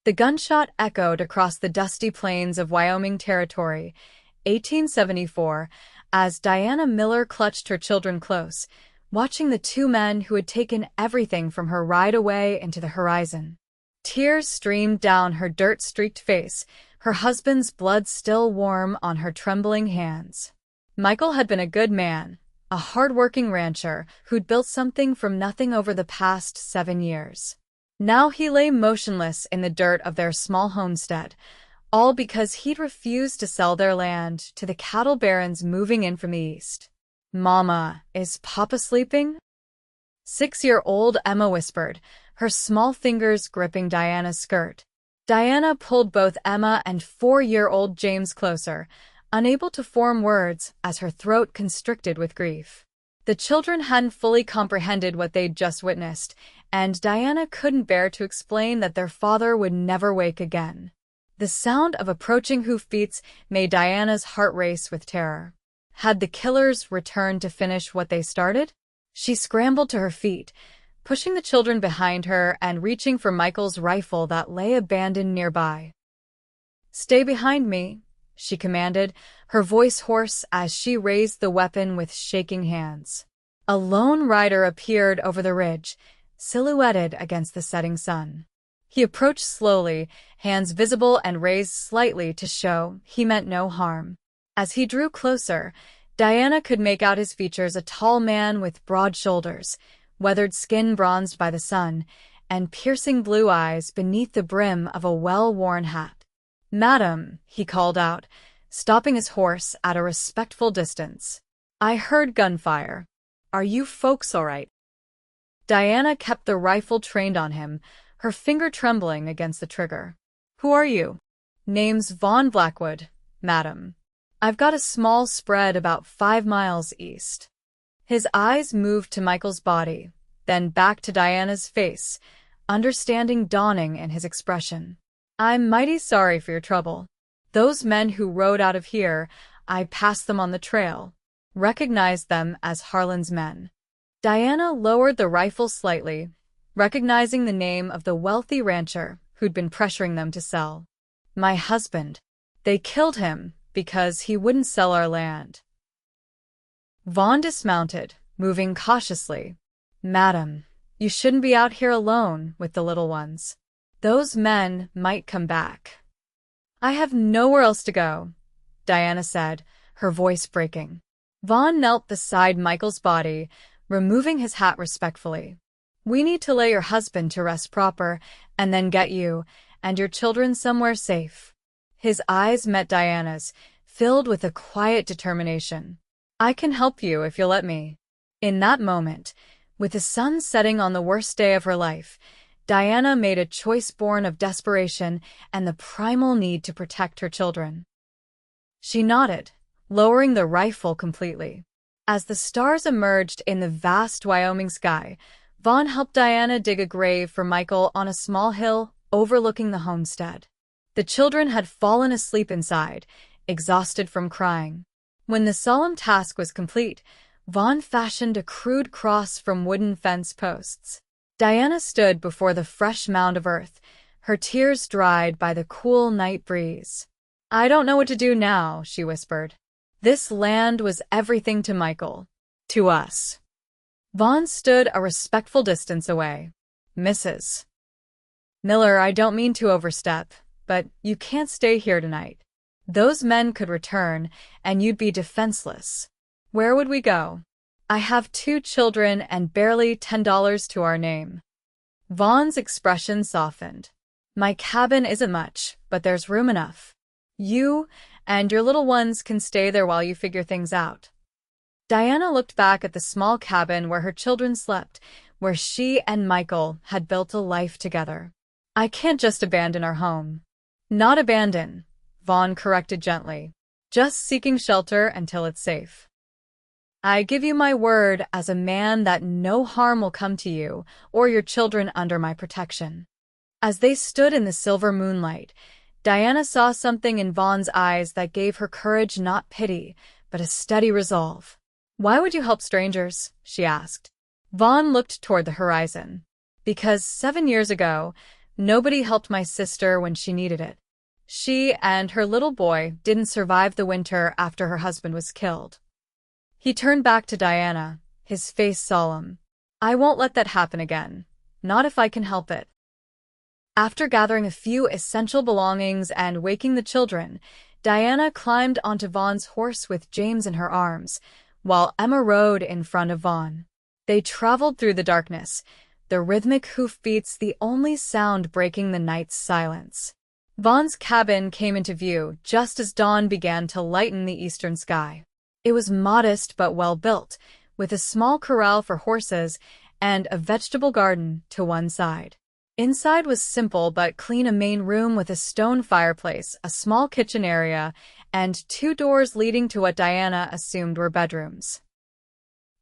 The gunshot echoed across the dusty plains of Wyoming Territory, 1874, as Diana Miller clutched her children close, watching the two men who had taken everything from her ride away into the horizon. Tears streamed down her dirt-streaked face, her husband's blood still warm on her trembling hands. Michael had been a good man, a hard-working rancher who'd built something from nothing over the past 7 years. Now he lay motionless in the dirt of their small homestead, all because he'd refused to sell their land to the cattle barons moving in from the east. "Mama, is Papa sleeping?" 6-year-old Emma whispered, her small fingers gripping Diana's skirt. Diana pulled both Emma and 4-year-old James closer, unable to form words as her throat constricted with grief. The children hadn't fully comprehended what they'd just witnessed, and Diana couldn't bear to explain that their father would never wake again. The sound of approaching hoofbeats made Diana's heart race with terror. Had the killers returned to finish what they started? She scrambled to her feet, pushing the children behind her and reaching for Michael's rifle that lay abandoned nearby. "Stay behind me," she commanded, her voice hoarse as she raised the weapon with shaking hands. A lone rider appeared over the ridge, silhouetted against the setting sun. He approached slowly, hands visible and raised slightly to show he meant no harm. As he drew closer, Diana could make out his features, a tall man with broad shoulders, weathered skin bronzed by the sun, and piercing blue eyes beneath the brim of a well-worn hat. "Madam," he called out, stopping his horse at a respectful distance. "I heard gunfire. Are you folks all right?" Diana kept the rifle trained on him, her finger trembling against the trigger. "Who are you?" "Name's Vaughn Blackwood, madam. I've got a small spread about 5 miles east." His eyes moved to Michael's body, then back to Diana's face, understanding dawning in his expression. "I'm mighty sorry for your trouble. Those men who rode out of here, I passed them on the trail. Recognized them as Harlan's men." Diana lowered the rifle slightly, recognizing the name of the wealthy rancher who'd been pressuring them to sell. "My husband. They killed him because he wouldn't sell our land." Vaughn dismounted, moving cautiously. "Madam, you shouldn't be out here alone with the little ones. Those men might come back." "I have nowhere else to go," Diana said, her voice breaking. Vaughn knelt beside Michael's body, removing his hat respectfully. "We need to lay your husband to rest proper, and then get you and your children somewhere safe." His eyes met Diana's, filled with a quiet determination. "I can help you if you'll let me." In that moment, with the sun setting on the worst day of her life, Diana made a choice born of desperation and the primal need to protect her children. She nodded, lowering the rifle completely. As the stars emerged in the vast Wyoming sky, Vaughn helped Diana dig a grave for Michael on a small hill overlooking the homestead. The children had fallen asleep inside, exhausted from crying. When the solemn task was complete, Vaughn fashioned a crude cross from wooden fence posts. Diana stood before the fresh mound of earth, her tears dried by the cool night breeze. "I don't know what to do now," she whispered. "This land was everything to Michael. To us." Vaughn stood a respectful distance away. "Mrs. Miller, I don't mean to overstep, but you can't stay here tonight. Those men could return, and you'd be defenseless. Where would we go? I have 2 children and barely $10 to our name." Vaughn's expression softened. "My cabin isn't much, but there's room enough. You and your little ones can stay there while you figure things out." Diana looked back at the small cabin where her children slept, where she and Michael had built a life together. "I can't just abandon our home." "Not abandon," Vaughn corrected gently. "Just seeking shelter until it's safe. I give you my word as a man that no harm will come to you or your children under my protection." As they stood in the silver moonlight, Diana saw something in Vaughn's eyes that gave her courage, not pity, but a steady resolve. "Why would you help strangers?" she asked. Vaughn looked toward the horizon. "Because 7 years ago, Nobody helped my sister when she needed it. She and her little boy didn't survive the winter after her husband was killed. He turned back to Diana, his face solemn. I won't let that happen again. Not if I can help it. After gathering a few essential belongings and waking the children, Diana climbed onto Vaughn's horse with James in her arms, while Emma rode in front of Vaughn. They traveled through the darkness, the rhythmic hoofbeats the only sound breaking the night's silence. Vaughn's cabin came into view just as dawn began to lighten the eastern sky. It was modest but well-built, with a small corral for horses and a vegetable garden to one side. Inside was simple but clean, a main room with a stone fireplace, a small kitchen area, and 2 doors leading to what Diana assumed were bedrooms.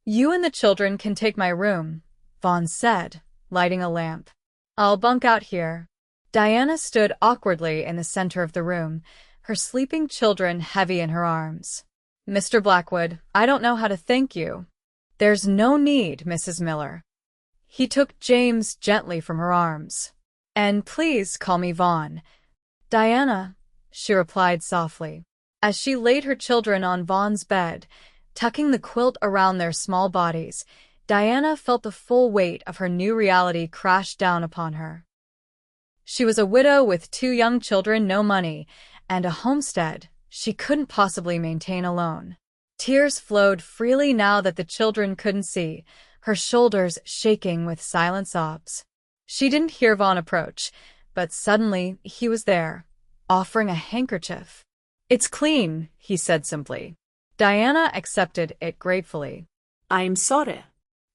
You and the children can take my room, Vaughn said, lighting a lamp. I'll bunk out here. Diana stood awkwardly in the center of the room, her sleeping children heavy in her arms. Mr. Blackwood, I don't know how to thank you. There's no need, Mrs. Miller. He took James gently from her arms. And please call me Vaughn. Diana, she replied softly. As she laid her children on Vaughn's bed, tucking the quilt around their small bodies, Diana felt the full weight of her new reality crash down upon her. She was a widow with 2 young children, no money, and a homestead she couldn't possibly maintain alone. Tears flowed freely now that the children couldn't see, her shoulders shaking with silent sobs. She didn't hear Vaughn approach, but suddenly he was there, offering a handkerchief. It's clean, he said simply. Diana accepted it gratefully. I'm sorry.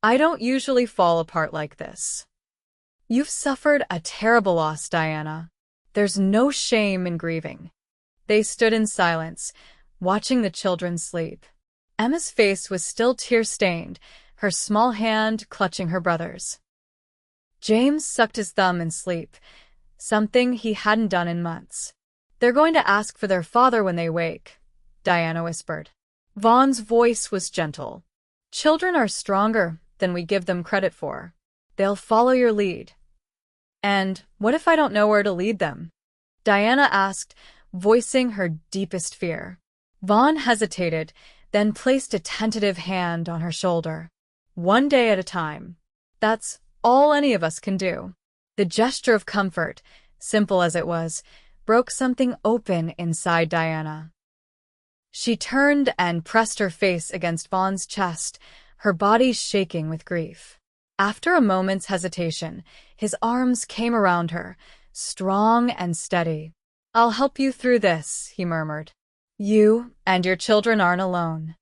I don't usually fall apart like this. You've suffered a terrible loss, Diana. There's no shame in grieving. They stood in silence, watching the children sleep. Emma's face was still tear-stained, her small hand clutching her brother's. James sucked his thumb in sleep, something he hadn't done in months. They're going to ask for their father when they wake, Diana whispered. Vaughn's voice was gentle. Children are stronger than we give them credit for. They'll follow your lead. And what if I don't know where to lead them? Diana asked, voicing her deepest fear. Vaughn hesitated, then placed a tentative hand on her shoulder. One day at a time. That's all any of us can do. The gesture of comfort, simple as it was, broke something open inside Diana. She turned and pressed her face against Vaughn's chest, her body shaking with grief. After a moment's hesitation, his arms came around her, strong and steady. I'll help you through this, he murmured. You and your children aren't alone.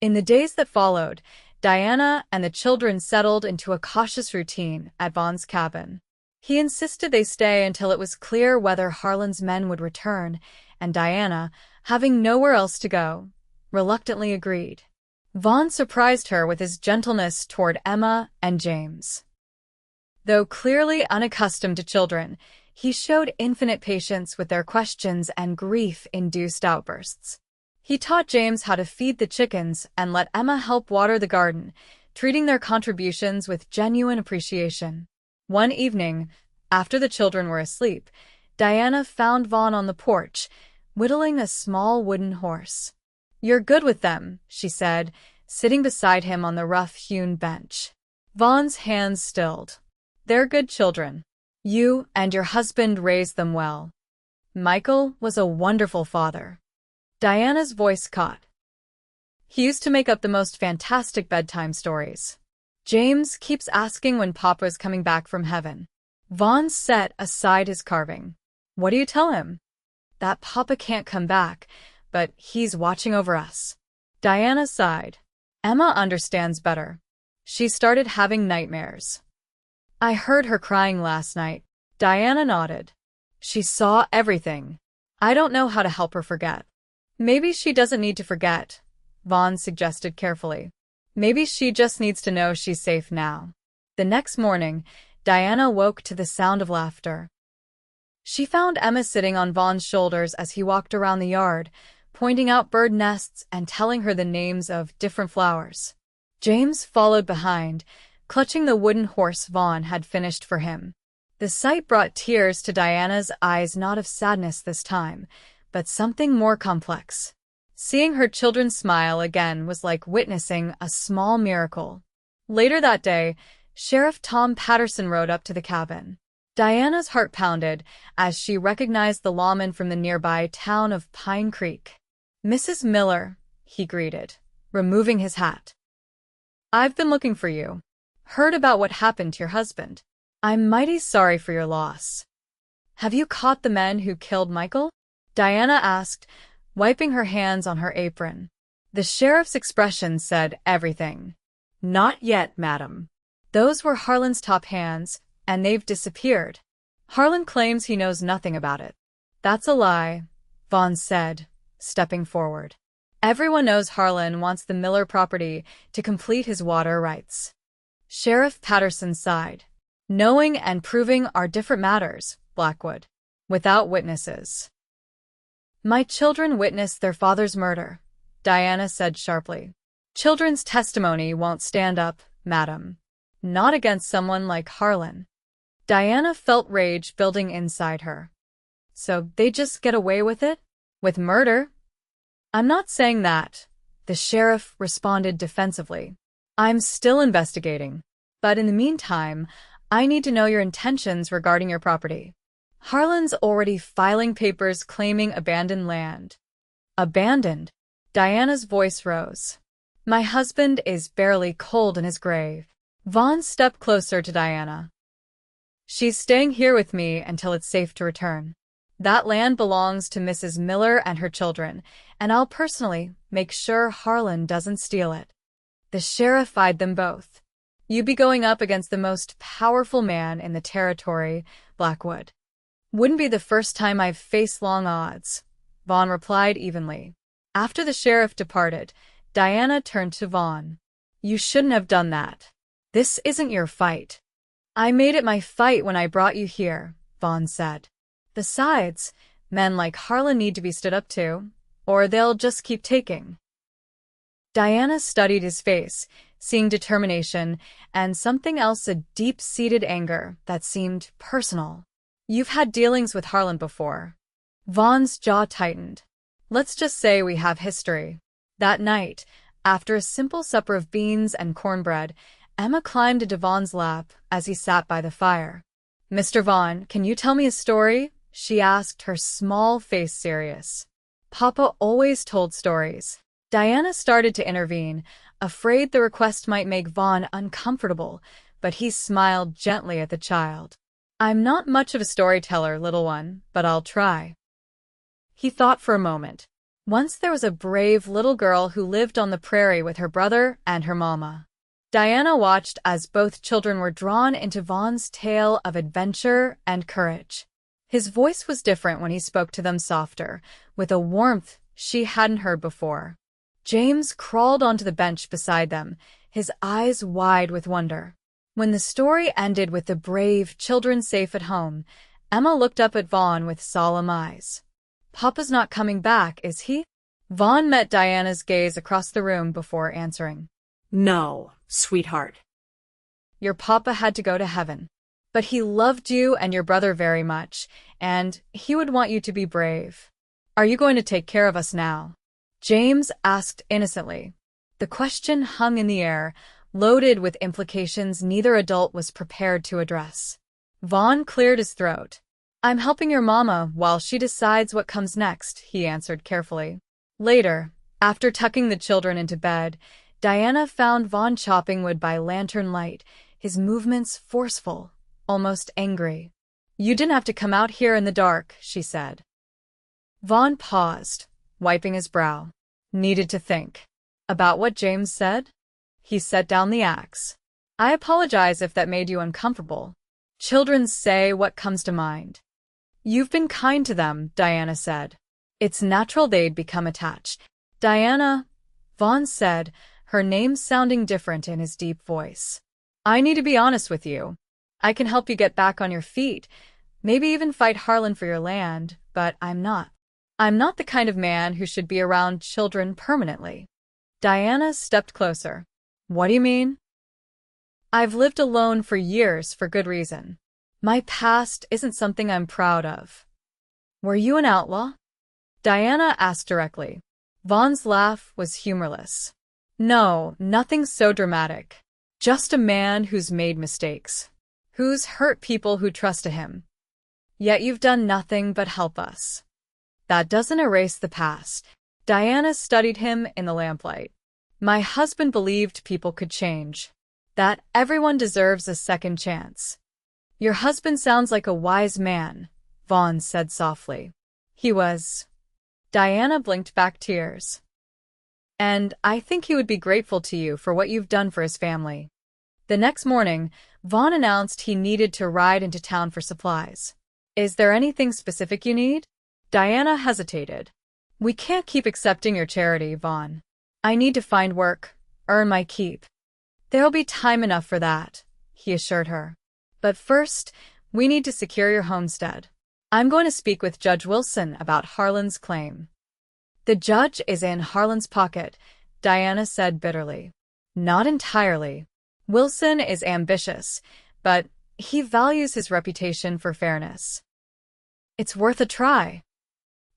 In the days that followed, Diana and the children settled into a cautious routine at Vaughn's cabin. He insisted they stay until it was clear whether Harlan's men would return, and Diana, having nowhere else to go, reluctantly agreed. Vaughn surprised her with his gentleness toward Emma and James. Though clearly unaccustomed to children, he showed infinite patience with their questions and grief-induced outbursts. He taught James how to feed the chickens and let Emma help water the garden, treating their contributions with genuine appreciation. One evening, after the children were asleep, Diana found Vaughn on the porch, whittling a small wooden horse. You're good with them, she said, sitting beside him on the rough-hewn bench. Vaughn's hands stilled. They're good children. You and your husband raised them well. Michael was a wonderful father. Diana's voice caught. He used to make up the most fantastic bedtime stories. James keeps asking when Papa's coming back from heaven. Vaughn set aside his carving. What do you tell him? That Papa can't come back, but he's watching over us. Diana sighed. Emma understands better. She started having nightmares. I heard her crying last night. Diana nodded. She saw everything. I don't know how to help her forget. Maybe she doesn't need to forget, Vaughn suggested carefully. Maybe she just needs to know she's safe now. The next morning, Diana woke to the sound of laughter. She found Emma sitting on Vaughn's shoulders as he walked around the yard, pointing out bird nests and telling her the names of different flowers. James followed behind, clutching the wooden horse Vaughn had finished for him. The sight brought tears to Diana's eyes, not of sadness this time, but something more complex. Seeing her children smile again was like witnessing a small miracle. Later that day, Sheriff Tom Patterson rode up to the cabin. Diana's heart pounded as she recognized the lawman from the nearby town of Pine Creek. "Mrs. Miller," he greeted, removing his hat. "I've been looking for you. Heard about what happened to your husband. I'm mighty sorry for your loss." "Have you caught the men who killed Michael?" Diana asked, wiping her hands on her apron. The sheriff's expression said everything. "Not yet, madam. Those were Harlan's top hands, and they've disappeared. Harlan claims he knows nothing about it." "That's a lie," Vaughn said, stepping forward. "Everyone knows Harlan wants the Miller property to complete his water rights." Sheriff Patterson sighed. "Knowing and proving are different matters, Blackwood. Without witnesses." "My children witnessed their father's murder," Diana said sharply. "Children's testimony won't stand up, madam. Not against someone like Harlan." Diana felt rage building inside her. "So they just get away with it? With murder?" "I'm not saying that," the sheriff responded defensively. "I'm still investigating. But in the meantime, I need to know your intentions regarding your property. Harlan's already filing papers claiming abandoned land." "Abandoned?" Diana's voice rose. "My husband is barely cold in his grave." Vaughn stepped closer to Diana. "She's staying here with me until it's safe to return. That land belongs to Mrs. Miller and her children, and I'll personally make sure Harlan doesn't steal it." The sheriff eyed them both. "You'd be going up against the most powerful man in the territory, Blackwood." "Wouldn't be the first time I've faced long odds," Vaughn replied evenly. After the sheriff departed, Diana turned to Vaughn. "You shouldn't have done that. This isn't your fight." "I made it my fight when I brought you here," Vaughn said. "Besides, men like Harlan need to be stood up to, or they'll just keep taking." Diana studied his face, seeing determination and something else, a deep-seated anger that seemed personal. "You've had dealings with Harlan before." Vaughn's jaw tightened. "Let's just say we have history." That night, after a simple supper of beans and cornbread, Emma climbed into Vaughn's lap as he sat by the fire. "Mr. Vaughn, can you tell me a story?" she asked, her small face serious. "Papa always told stories." Diana started to intervene, afraid the request might make Vaughn uncomfortable, but he smiled gently at the child. "I'm not much of a storyteller, little one, but I'll try." He thought for a moment. Once there was a brave little girl who lived on the prairie with her brother and her mama. Diana watched as both children were drawn into Vaughn's tale of adventure and courage. His voice was different when he spoke to them, softer, with a warmth she hadn't heard before. James crawled onto the bench beside them, his eyes wide with wonder. When the story ended with the brave children safe at home, Emma looked up at Vaughn with solemn eyes. "Papa's not coming back, is he?" Vaughn met Diana's gaze across the room before answering. "No, sweetheart." "Your papa had to go to heaven. But he loved you and your brother very much, and he would want you to be brave. Are you going to take care of us now?" James asked innocently. The question hung in the air, loaded with implications neither adult was prepared to address. Vaughn cleared his throat. "I'm helping your mama while she decides what comes next," he answered carefully. Later, after tucking the children into bed, Diana found Vaughn chopping wood by lantern light, his movements forceful, almost angry. "You didn't have to come out here in the dark," she said. Vaughn paused, wiping his brow. "Needed to think." "About what James said?" He set down the axe. "I apologize if that made you uncomfortable. Children say what comes to mind." "You've been kind to them," Diana said. "It's natural they'd become attached." "Diana," Vaughn said, her name sounding different in his deep voice. "I need to be honest with you. I can help you get back on your feet, maybe even fight Harlan for your land, but I'm not. I'm not the kind of man who should be around children permanently." Diana stepped closer. "What do you mean?" "I've lived alone for years for good reason. My past isn't something I'm proud of. Were you an outlaw? Diana asked directly. Vaughn's laugh was humorless. No, nothing so dramatic. Just a man who's made mistakes. Who's hurt people who trusted him. Yet you've done nothing but help us. That doesn't erase the past. Diana studied him in the lamplight. My husband believed people could change. That everyone deserves a second chance. Your husband sounds like a wise man, Vaughn said softly. He was. Diana blinked back tears. And I think he would be grateful to you for what you've done for his family. The next morning, Vaughn announced he needed to ride into town for supplies. Is there anything specific you need? Diana hesitated. We can't keep accepting your charity, Vaughn. I need to find work, earn my keep. There'll be time enough for that, he assured her. But first, we need to secure your homestead. I'm going to speak with Judge Wilson about Harlan's claim. The judge is in Harlan's pocket, Diana said bitterly. Not entirely. Wilson is ambitious, but he values his reputation for fairness. It's worth a try.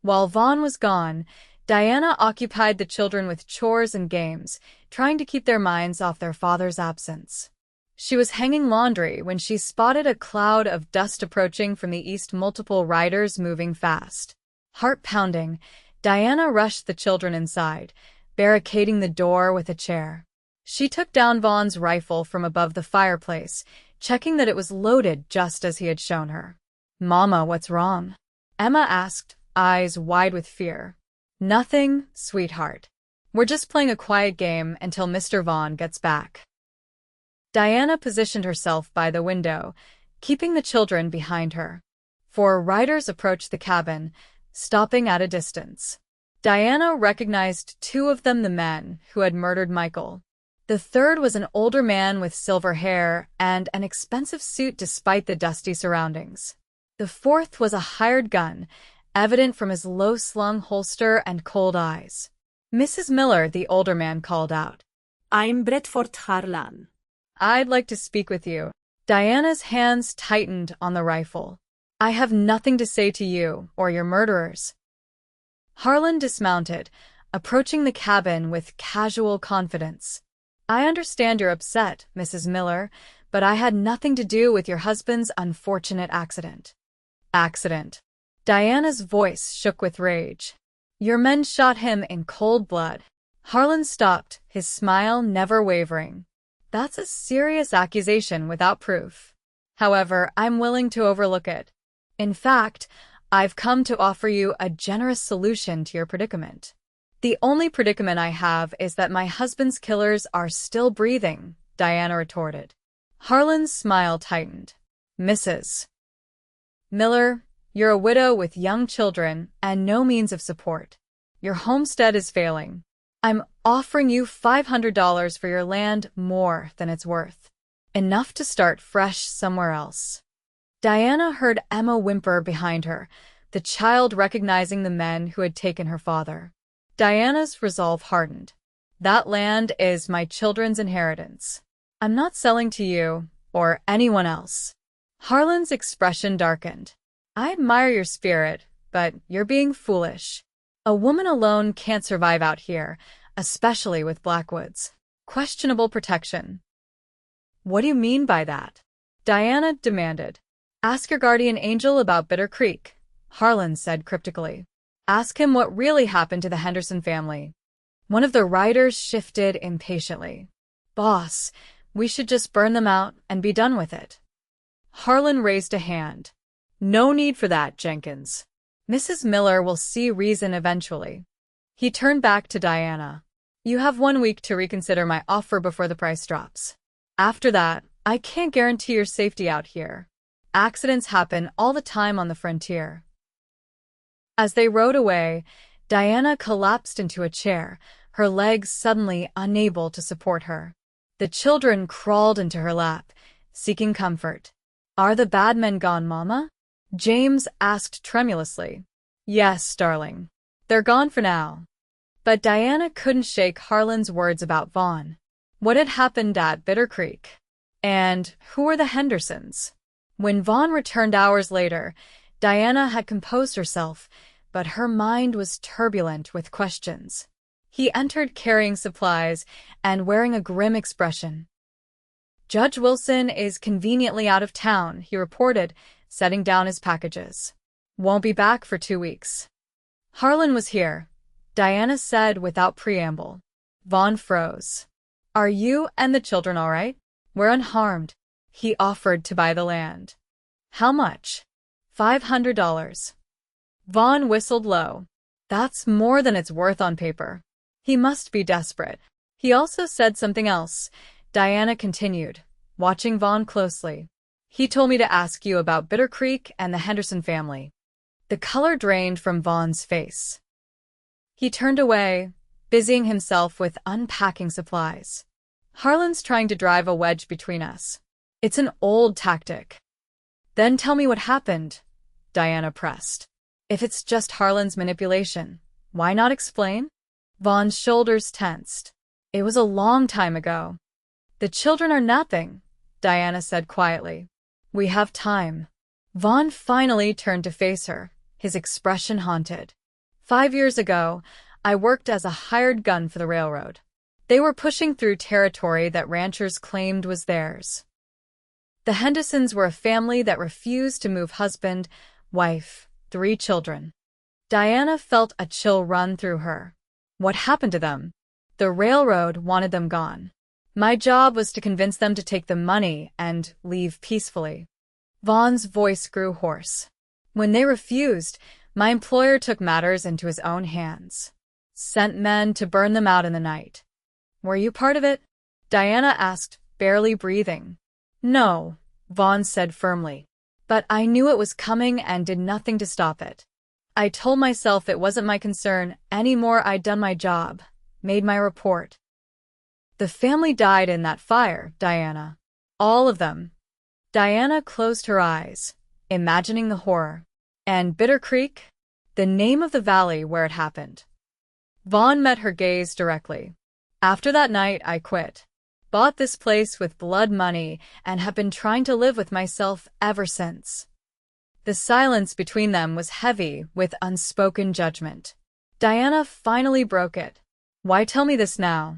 While Vaughn was gone, Diana occupied the children with chores and games, trying to keep their minds off their father's absence. She was hanging laundry when she spotted a cloud of dust approaching from the east, multiple riders moving fast. Heart pounding, Diana rushed the children inside, barricading the door with a chair. She took down Vaughn's rifle from above the fireplace, checking that it was loaded just as he had shown her. Mama, what's wrong? Emma asked, eyes wide with fear. Nothing, sweetheart. We're just playing a quiet game until Mr. Vaughn gets back. Diana positioned herself by the window, keeping the children behind her. 4 riders approached the cabin, stopping at a distance. Diana recognized 2 of them, the men who had murdered Michael. The third was an older man with silver hair and an expensive suit despite the dusty surroundings. The fourth was a hired gun, evident from his low-slung holster and cold eyes. Mrs. Miller, the older man called out. I'm Bradford Harlan. I'd like to speak with you. Diana's hands tightened on the rifle. I have nothing to say to you or your murderers. Harlan dismounted, approaching the cabin with casual confidence. I understand you're upset, Mrs. Miller, but I had nothing to do with your husband's unfortunate accident. Accident. Diana's voice shook with rage. Your men shot him in cold blood. Harlan stopped, his smile never wavering. That's a serious accusation without proof. However, I'm willing to overlook it. In fact, I've come to offer you a generous solution to your predicament. The only predicament I have is that my husband's killers are still breathing, Diana retorted. Harlan's smile tightened. Mrs. Miller, you're a widow with young children and no means of support. Your homestead is failing. I'm offering you $500 for your land, more than it's worth. Enough to start fresh somewhere else. Diana heard Emma whimper behind her, the child recognizing the men who had taken her father. Diana's resolve hardened. That land is my children's inheritance. I'm not selling to you or anyone else. Harlan's expression darkened. I admire your spirit, but you're being foolish. A woman alone can't survive out here, especially with Blackwoods. Questionable protection. What do you mean by that? Diana demanded. Ask your guardian angel about Bitter Creek, Harlan said cryptically. Ask him what really happened to the Henderson family. One of the riders shifted impatiently. Boss, we should just burn them out and be done with it. Harlan raised a hand. No need for that, Jenkins. Mrs. Miller will see reason eventually. He turned back to Diana. You have 1 week to reconsider my offer before the price drops. After that, I can't guarantee your safety out here. Accidents happen all the time on the frontier. As they rode away, Diana collapsed into a chair, her legs suddenly unable to support her. The children crawled into her lap, seeking comfort. Are the bad men gone, Mama? James asked tremulously. Yes, darling. They're gone for now. But Diana couldn't shake Harlan's words about Vaughn. What had happened at Bitter Creek? And who were the Hendersons? When Vaughn returned hours later, Diana had composed herself, but her mind was turbulent with questions. He entered carrying supplies and wearing a grim expression. "Judge Wilson is conveniently out of town," he reported, setting down his packages. "Won't be back for 2 weeks." Harlan was here, Diana said without preamble. Vaughn froze. "Are you and the children all right?" "We're unharmed." He offered to buy the land. "How much?" $500. Vaughn whistled low. "That's more than it's worth on paper." He must be desperate. He also said something else, Diana continued, watching Vaughn closely. "He told me to ask you about Bitter Creek and the Henderson family." The color drained from Vaughn's face. He turned away, busying himself with unpacking supplies. "Harlan's trying to drive a wedge between us. It's an old tactic." "Then tell me what happened," Diana pressed. "If it's just Harlan's manipulation, why not explain?" Vaughn's shoulders tensed. "It was a long time ago." "The children are napping," Diana said quietly. "We have time." Vaughn finally turned to face her, his expression haunted. 5 years ago, I worked as a hired gun for the railroad. They were pushing through territory that ranchers claimed was theirs. The Hendersons were a family that refused to move husband, wife, 3 children. Diana felt a chill run through her. What happened to them? The railroad wanted them gone. My job was to convince them to take the money and leave peacefully. Vaughn's voice grew hoarse. When they refused, my employer took matters into his own hands. Sent men to burn them out in the night. "Were you part of it?" Diana asked, barely breathing. "No," Vaughn said firmly. "But I knew it was coming and did nothing to stop it. I told myself it wasn't my concern anymore. I'd done my job, made my report." "The family died in that fire, Diana." "All of them." Diana closed her eyes, imagining the horror. "And Bitter Creek?" "The name of the valley where it happened." Vaughn met her gaze directly. "After that night, I quit. Bought this place with blood money and have been trying to live with myself ever since." The silence between them was heavy with unspoken judgment. Diana finally broke it. "Why tell me this now?"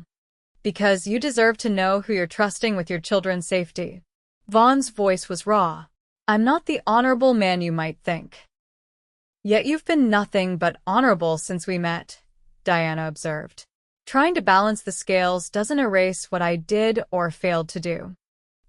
"Because you deserve to know who you're trusting with your children's safety." Vaughn's voice was raw. "I'm not the honorable man you might think." "Yet you've been nothing but honorable since we met," Diana observed. "Trying to balance the scales doesn't erase what I did or failed to do."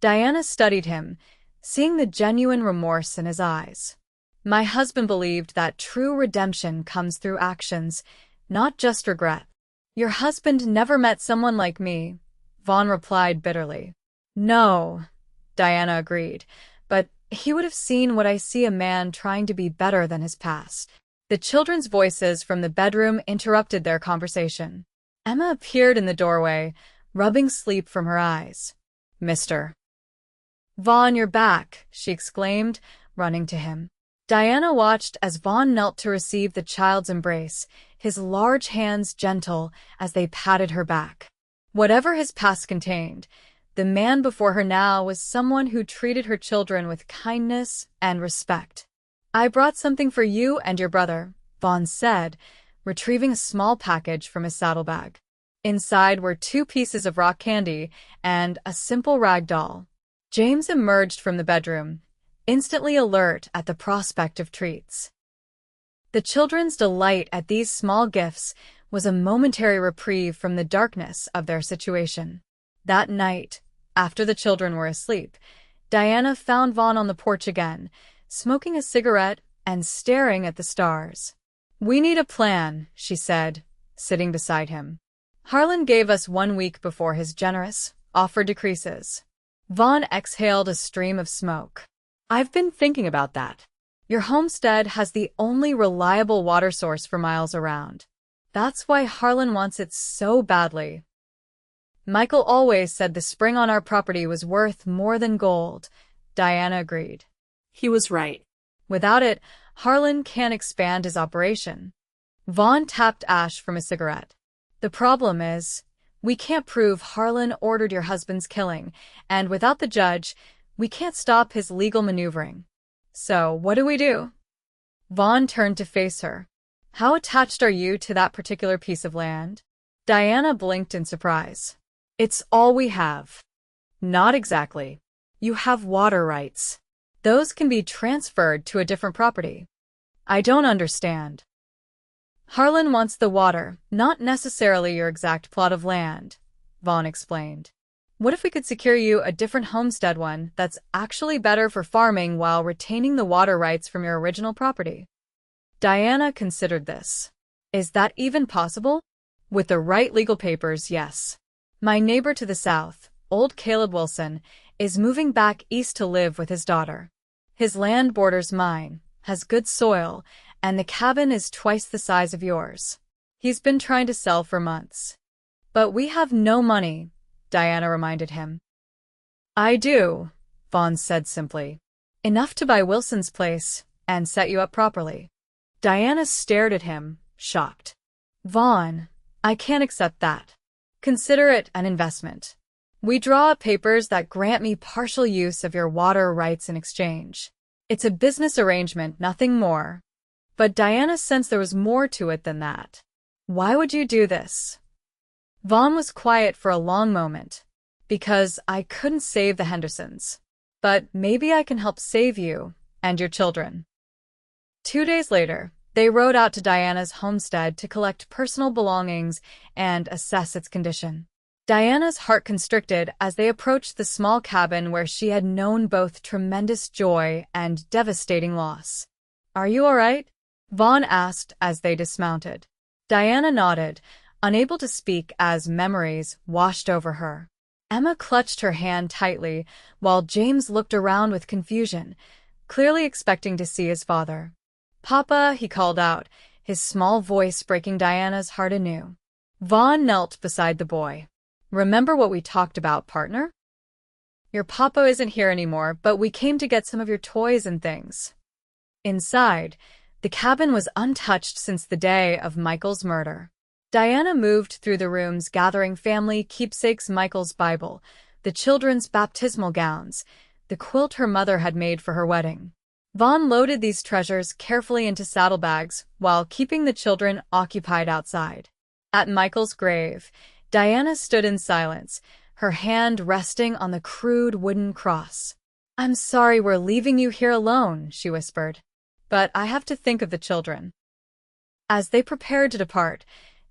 Diana studied him, seeing the genuine remorse in his eyes. "My husband believed that true redemption comes through actions, not just regret." "Your husband never met someone like me," Vaughn replied bitterly. "No," Diana agreed, "but he would have seen what I see, a man trying to be better than his past." The children's voices from the bedroom interrupted their conversation. Emma appeared in the doorway, rubbing sleep from her eyes. "Mr. Vaughn, you're back," she exclaimed, running to him. Diana watched as Vaughn knelt to receive the child's embrace, his large hands gentle as they patted her back. Whatever his past contained, the man before her now was someone who treated her children with kindness and respect. "I brought something for you and your brother," Vaughn said, retrieving a small package from his saddlebag. Inside were 2 pieces of rock candy and a simple rag doll. James emerged from the bedroom, instantly alert at the prospect of treats. The children's delight at these small gifts was a momentary reprieve from the darkness of their situation. That night, after the children were asleep, Diana found Vaughn on the porch again, smoking a cigarette and staring at the stars. "We need a plan," she said, sitting beside him. "Harlan gave us 1 week before his generous offer decreases." Vaughn exhaled a stream of smoke. "I've been thinking about that. Your homestead has the only reliable water source for miles around. That's why Harlan wants it so badly." "Michael always said the spring on our property was worth more than gold," Diana agreed. He was right. "Without it, Harlan can't expand his operation." Vaughn tapped ash from a cigarette. "The problem is, we can't prove Harlan ordered your husband's killing, and without the judge, We can't stop his legal maneuvering. So, what do we do? Vaughn turned to face her. How attached are you to that particular piece of land? Diana blinked in surprise. It's all we have. Not exactly. You have water rights. Those can be transferred to a different property. I don't understand. Harlan wants the water, not necessarily your exact plot of land, Vaughn explained. What if we could secure you a different homestead one that's actually better for farming while retaining the water rights from your original property? Diana considered this. Is that even possible? With the right legal papers, yes. My neighbor to the south, old Caleb Wilson, is moving back east to live with his daughter. His land borders mine, has good soil, and the cabin is twice the size of yours. He's been trying to sell for months. But we have no money, Diana reminded him. I do, Vaughn said simply. Enough to buy Wilson's place and set you up properly. Diana stared at him, shocked. Vaughn, I can't accept that. Consider it an investment. We draw up papers that grant me partial use of your water rights in exchange. It's a business arrangement, nothing more. But Diana sensed there was more to it than that. Why would you do this? Vaughn was quiet for a long moment. Because I couldn't save the Hendersons. But maybe I can help save you and your children. 2 days later, they rode out to Diana's homestead to collect personal belongings and assess its condition. Diana's heart constricted as they approached the small cabin where she had known both tremendous joy and devastating loss. Are you all right? Vaughn asked as they dismounted. Diana nodded, unable to speak as memories washed over her. Emma clutched her hand tightly, while James looked around with confusion, clearly expecting to see his father. Papa, he called out, his small voice breaking Diana's heart anew. Vaughn knelt beside the boy. Remember what we talked about, partner? Your papa isn't here anymore, but we came to get some of your toys and things. Inside, the cabin was untouched since the day of Michael's murder. Diana moved through the rooms gathering family keepsakes, Michael's Bible, the children's baptismal gowns, the quilt her mother had made for her wedding. Vaughn loaded these treasures carefully into saddlebags while keeping the children occupied outside. At Michael's grave, Diana stood in silence, her hand resting on the crude wooden cross. I'm sorry we're leaving you here alone, she whispered. But I have to think of the children. As they prepared to depart,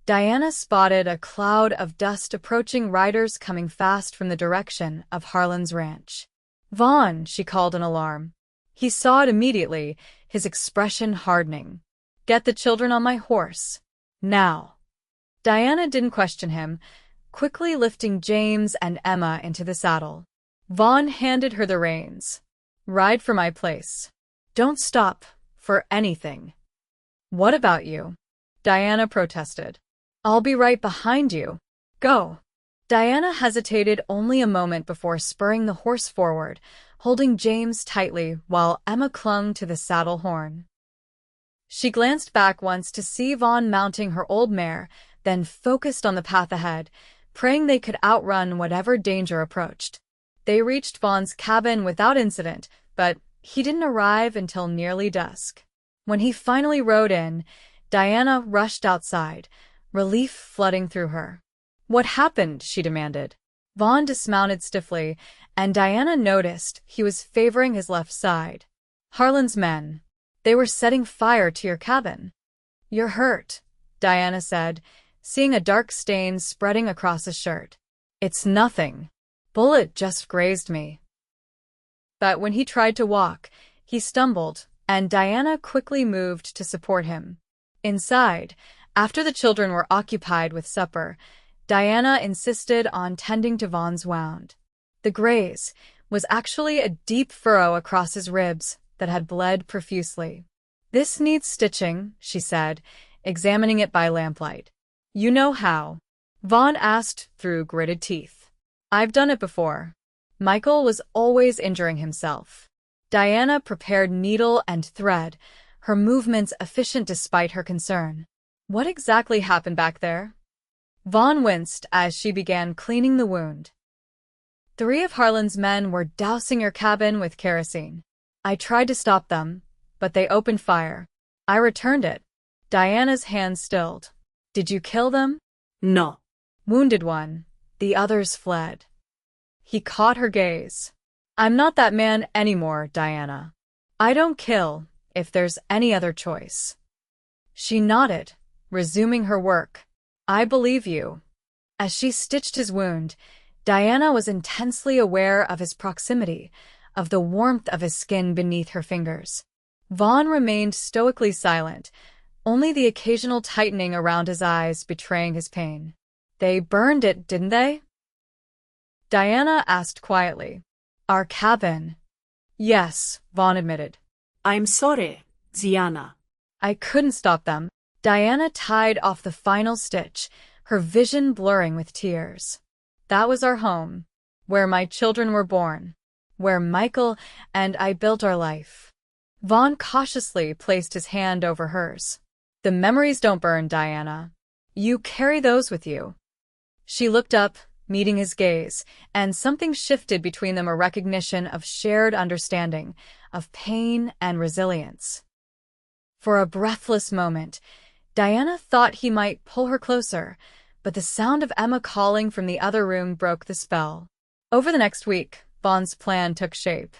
Diana spotted a cloud of dust approaching, riders coming fast from the direction of Harlan's ranch. Vaughn, she called in alarm. He saw it immediately, his expression hardening. Get the children on my horse. Now. Diana didn't question him, quickly lifting James and Emma into the saddle. Vaughn handed her the reins. Ride for my place. Don't stop, for anything. What about you? Diana protested. I'll be right behind you. Go. Diana hesitated only a moment before spurring the horse forward, holding James tightly while Emma clung to the saddle horn. She glanced back once to see Vaughn mounting her old mare, then focused on the path ahead, praying they could outrun whatever danger approached. They reached Vaughn's cabin without incident, but he didn't arrive until nearly dusk. When he finally rode in, Diana rushed outside, relief flooding through her. What happened? She demanded. Vaughn dismounted stiffly, and Diana noticed he was favoring his left side. Harlan's men. They were setting fire to your cabin. You're hurt, Diana said, seeing a dark stain spreading across his shirt. It's nothing. Bullet just grazed me. But when he tried to walk, he stumbled, and Diana quickly moved to support him. Inside, after the children were occupied with supper, Diana insisted on tending to Vaughn's wound. The graze was actually a deep furrow across his ribs that had bled profusely. This needs stitching, she said, examining it by lamplight. You know how? Vaughn asked through gritted teeth. I've done it before. Michael was always injuring himself. Diana prepared needle and thread, her movements efficient despite her concern. What exactly happened back there? Vaughn winced as she began cleaning the wound. 3 of Harlan's men were dousing your cabin with kerosene. I tried to stop them, but they opened fire. I returned it. Diana's hand stilled. Did you kill them? No. Wounded one. The others fled. He caught her gaze. I'm not that man anymore, Diana. I don't kill if there's any other choice. She nodded, resuming her work. I believe you. As she stitched his wound, Diana was intensely aware of his proximity, of the warmth of his skin beneath her fingers. Vaughn remained stoically silent, only the occasional tightening around his eyes betraying his pain. They burned it, didn't they? Diana asked quietly. Our cabin. Yes, Vaughn admitted. I'm sorry, Ziana. I couldn't stop them. Diana tied off the final stitch, her vision blurring with tears. That was our home, where my children were born, where Michael and I built our life. Vaughn cautiously placed his hand over hers. The memories don't burn, Diana. You carry those with you. She looked up, meeting his gaze, and something shifted between them, a recognition of shared understanding, of pain and resilience. For a breathless moment, Diana thought he might pull her closer, but the sound of Emma calling from the other room broke the spell. Over the next week, Vaughn's plan took shape.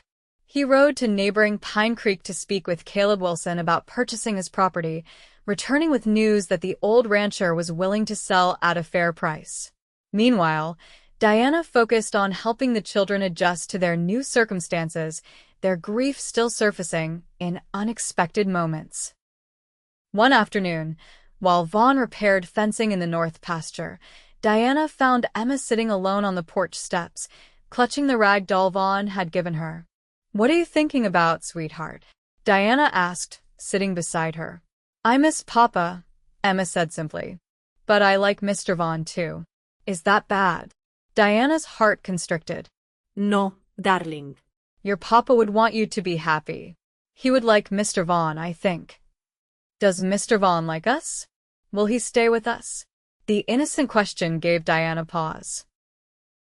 He rode to neighboring Pine Creek to speak with Caleb Wilson about purchasing his property, returning with news that the old rancher was willing to sell at a fair price. Meanwhile, Diana focused on helping the children adjust to their new circumstances, their grief still surfacing in unexpected moments. One afternoon, while Vaughn repaired fencing in the north pasture, Diana found Emma sitting alone on the porch steps, clutching the rag doll Vaughn had given her. What are you thinking about, sweetheart? Diana asked, sitting beside her. I miss Papa, Emma said simply. But I like Mr. Vaughn too. Is that bad? Diana's heart constricted. No, darling. Your papa would want you to be happy. He would like Mr. Vaughn, I think. Does Mr. Vaughn like us? Will he stay with us? The innocent question gave Diana pause.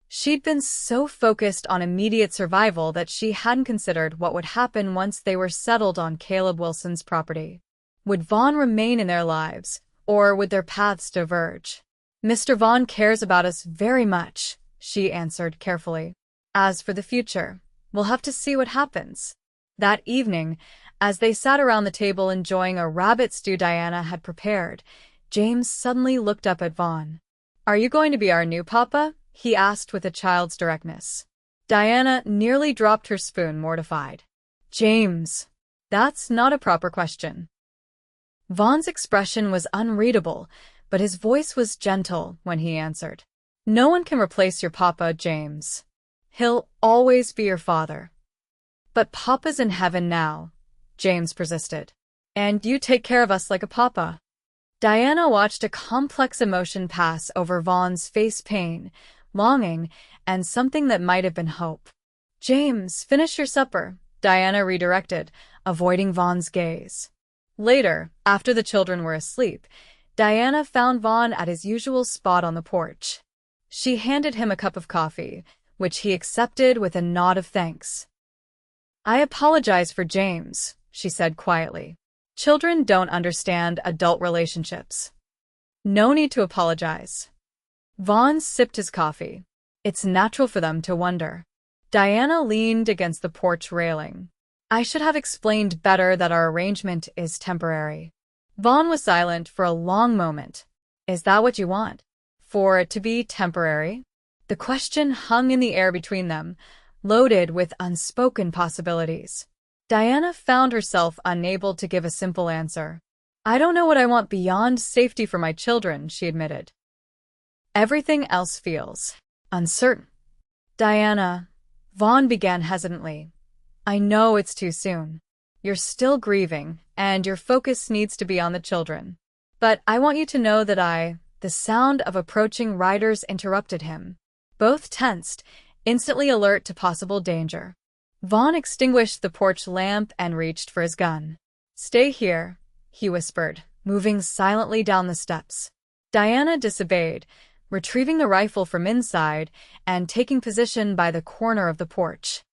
She'd been so focused on immediate survival that she hadn't considered what would happen once they were settled on Caleb Wilson's property. Would Vaughn remain in their lives, or would their paths diverge? Mr. Vaughn cares about us very much, she answered carefully. As for the future, we'll have to see what happens. That evening, as they sat around the table enjoying a rabbit stew Diana had prepared, James suddenly looked up at Vaughn. Are you going to be our new papa? He asked with a child's directness. Diana nearly dropped her spoon, mortified. James, that's not a proper question. Vaughn's expression was unreadable, but his voice was gentle when he answered. No one can replace your papa, James. He'll always be your father. But Papa's in heaven now, James persisted. And you take care of us like a papa. Diana watched a complex emotion pass over Vaughn's face, pain, longing, and something that might have been hope. James, finish your supper, Diana redirected, avoiding Vaughn's gaze. Later, after the children were asleep, Diana found Vaughn at his usual spot on the porch. She handed him a cup of coffee, which he accepted with a nod of thanks. I apologize for James, she said quietly. Children don't understand adult relationships. No need to apologize. Vaughn sipped his coffee. It's natural for them to wonder. Diana leaned against the porch railing. I should have explained better that our arrangement is temporary. Vaughn was silent for a long moment. Is that what you want? For it to be temporary? The question hung in the air between them, loaded with unspoken possibilities. Diana found herself unable to give a simple answer. I don't know what I want beyond safety for my children, she admitted. Everything else feels uncertain. Diana, Vaughn began hesitantly. I know it's too soon. You're still grieving, and your focus needs to be on the children. But I want you to know that The sound of approaching riders interrupted him. Both tensed, instantly alert to possible danger. Vaughn extinguished the porch lamp and reached for his gun. Stay here, he whispered, moving silently down the steps. Diana disobeyed, retrieving the rifle from inside and taking position by the corner of the porch.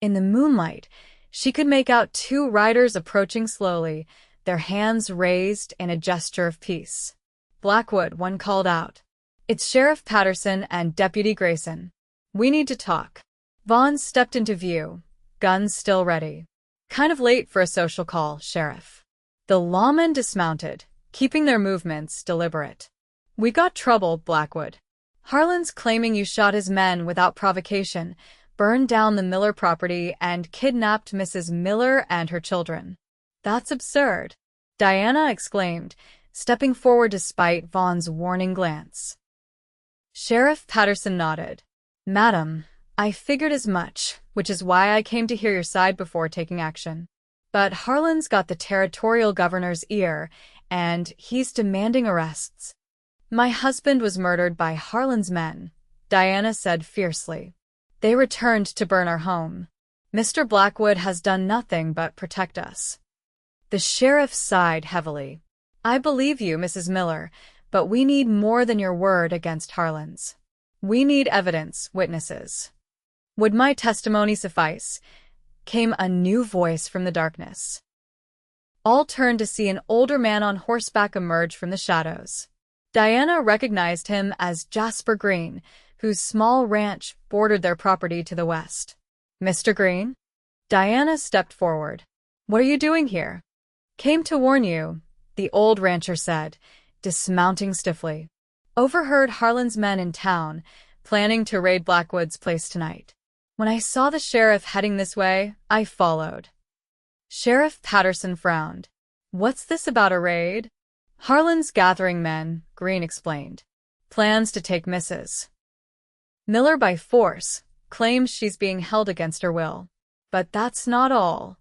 In the moonlight, she could make out two riders approaching slowly, their hands raised in a gesture of peace. "Blackwood," one called out. "It's Sheriff Patterson and Deputy Grayson. We need to talk." Vaughn stepped into view, guns still ready. "Kind of late for a social call, Sheriff." The lawmen dismounted, keeping their movements deliberate. "We got trouble, Blackwood. Harlan's claiming you shot his men without provocation, burned down the Miller property, and kidnapped Mrs. Miller and her children." "That's absurd," Diana exclaimed, stepping forward despite Vaughn's warning glance. Sheriff Patterson nodded. "Madam, I figured as much, which is why I came to hear your side before taking action. But Harlan's got the territorial governor's ear, and he's demanding arrests." "My husband was murdered by Harlan's men," Diana said fiercely. "They returned to burn our home. Mr. Blackwood has done nothing but protect us." The sheriff sighed heavily. "I believe you, Mrs. Miller, but we need more than your word against Harlan's. We need evidence, witnesses." "Would my testimony suffice?" came a new voice from the darkness. All turned to see an older man on horseback emerge from the shadows. Diana recognized him as Jasper Green, whose small ranch bordered their property to the west. "Mr. Green?" Diana stepped forward. "What are you doing here?" "Came to warn you," the old rancher said, dismounting stiffly. "Overheard Harlan's men in town, planning to raid Blackwood's place tonight. When I saw the sheriff heading this way, I followed." Sheriff Patterson frowned. "What's this about a raid?" "Harlan's gathering men," Green explained. "Plans to take Mrs. Miller by force, claims she's being held against her will. But that's not all."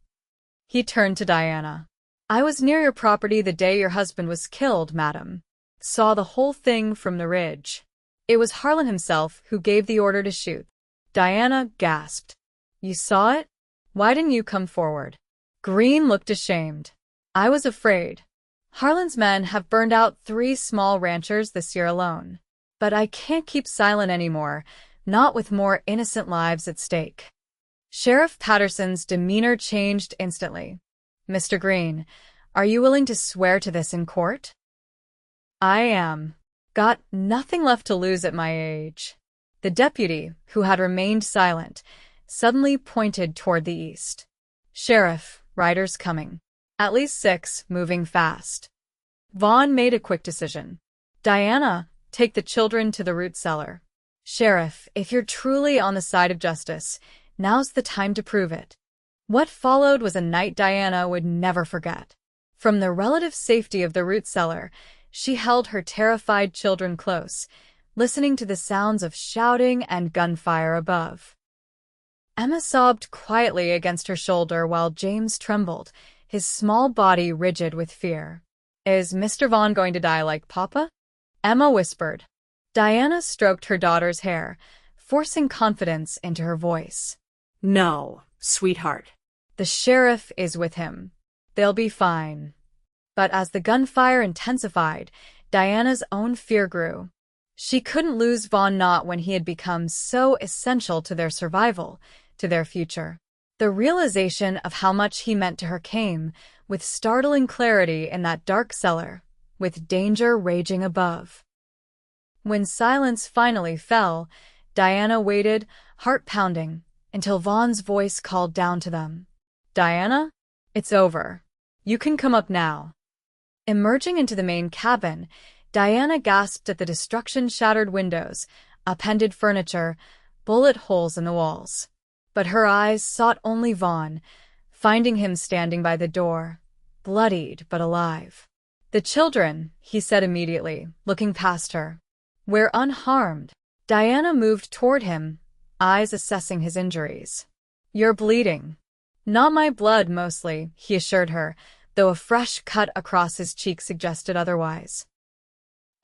He turned to Diana. "I was near your property the day your husband was killed, madam. Saw the whole thing from the ridge. It was Harlan himself who gave the order to shoot." Diana gasped. "You saw it? Why didn't you come forward?" Green looked ashamed. "I was afraid. Harlan's men have burned out 3 small ranchers this year alone. But I can't keep silent anymore, not with more innocent lives at stake." Sheriff Patterson's demeanor changed instantly. "Mr. Green, are you willing to swear to this in court?" "I am. Got nothing left to lose at my age." The deputy, who had remained silent, suddenly pointed toward the east. "Sheriff, riders coming. At least 6, moving fast." Vaughn made a quick decision. "Diana, take the children to the root cellar. Sheriff, if you're truly on the side of justice, now's the time to prove it." What followed was a night Diana would never forget. From the relative safety of the root cellar, she held her terrified children close, listening to the sounds of shouting and gunfire above. Emma sobbed quietly against her shoulder while James trembled, his small body rigid with fear. "Is Mr. Vaughn going to die like Papa?" Emma whispered. Diana stroked her daughter's hair, forcing confidence into her voice. "No, sweetheart. "The sheriff is with him. They'll be fine." But as the gunfire intensified, Diana's own fear grew. She couldn't lose Vaughn not when he had become so essential to their survival, to their future. The realization of how much he meant to her came with startling clarity in that dark cellar, with danger raging above. When silence finally fell, Diana waited, heart pounding, until Vaughn's voice called down to them. "Diana, it's over. You can come up now." Emerging into the main cabin, Diana gasped at the destruction-shattered windows, upended furniture, bullet holes in the walls. But her eyes sought only Vaughn, finding him standing by the door, bloodied but alive. "The children," he said immediately, looking past her. "We're unharmed." Diana moved toward him, eyes assessing his injuries. "You're bleeding." "Not my blood, mostly," he assured her, though a fresh cut across his cheek suggested otherwise.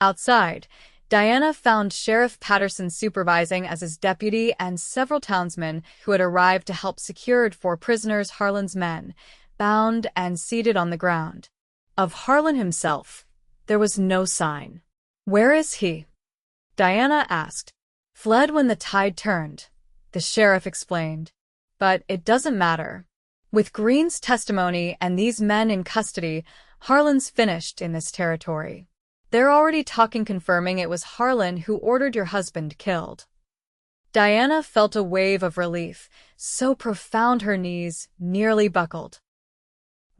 Outside, Diana found Sheriff Patterson supervising as his deputy and several townsmen who had arrived to help secured 4 prisoners, Harlan's men, bound and seated on the ground. Of Harlan himself, there was no sign. "Where is he?" Diana asked. Fled when the tide turned, the sheriff explained. But it doesn't matter. With Green's testimony and these men in custody, Harlan's finished in this territory. They're already talking confirming it was Harlan who ordered your husband killed. Diana felt a wave of relief, so profound her knees nearly buckled.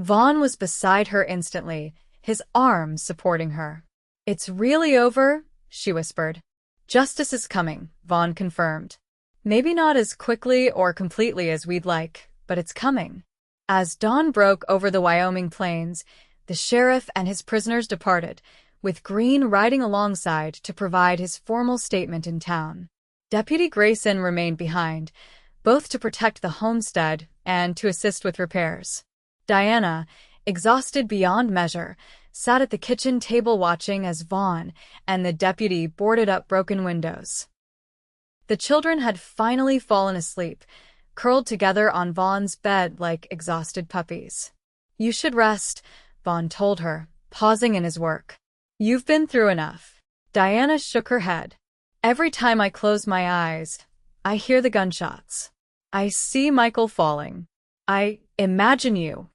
Vaughn was beside her instantly, his arms supporting her. It's really over, she whispered. Justice is coming, Vaughn confirmed. Maybe not as quickly or completely as we'd like, but it's coming. As dawn broke over the Wyoming plains, the sheriff and his prisoners departed, with Green riding alongside to provide his formal statement in town. Deputy Grayson remained behind, both to protect the homestead and to assist with repairs. Diana, exhausted beyond measure, sat at the kitchen table watching as Vaughn and the deputy boarded up broken windows. The children had finally fallen asleep, curled together on Vaughn's bed like exhausted puppies. You should rest, Vaughn told her, pausing in his work. You've been through enough. Diana shook her head. Every time I close my eyes, I hear the gunshots. I see Michael falling. I imagine you.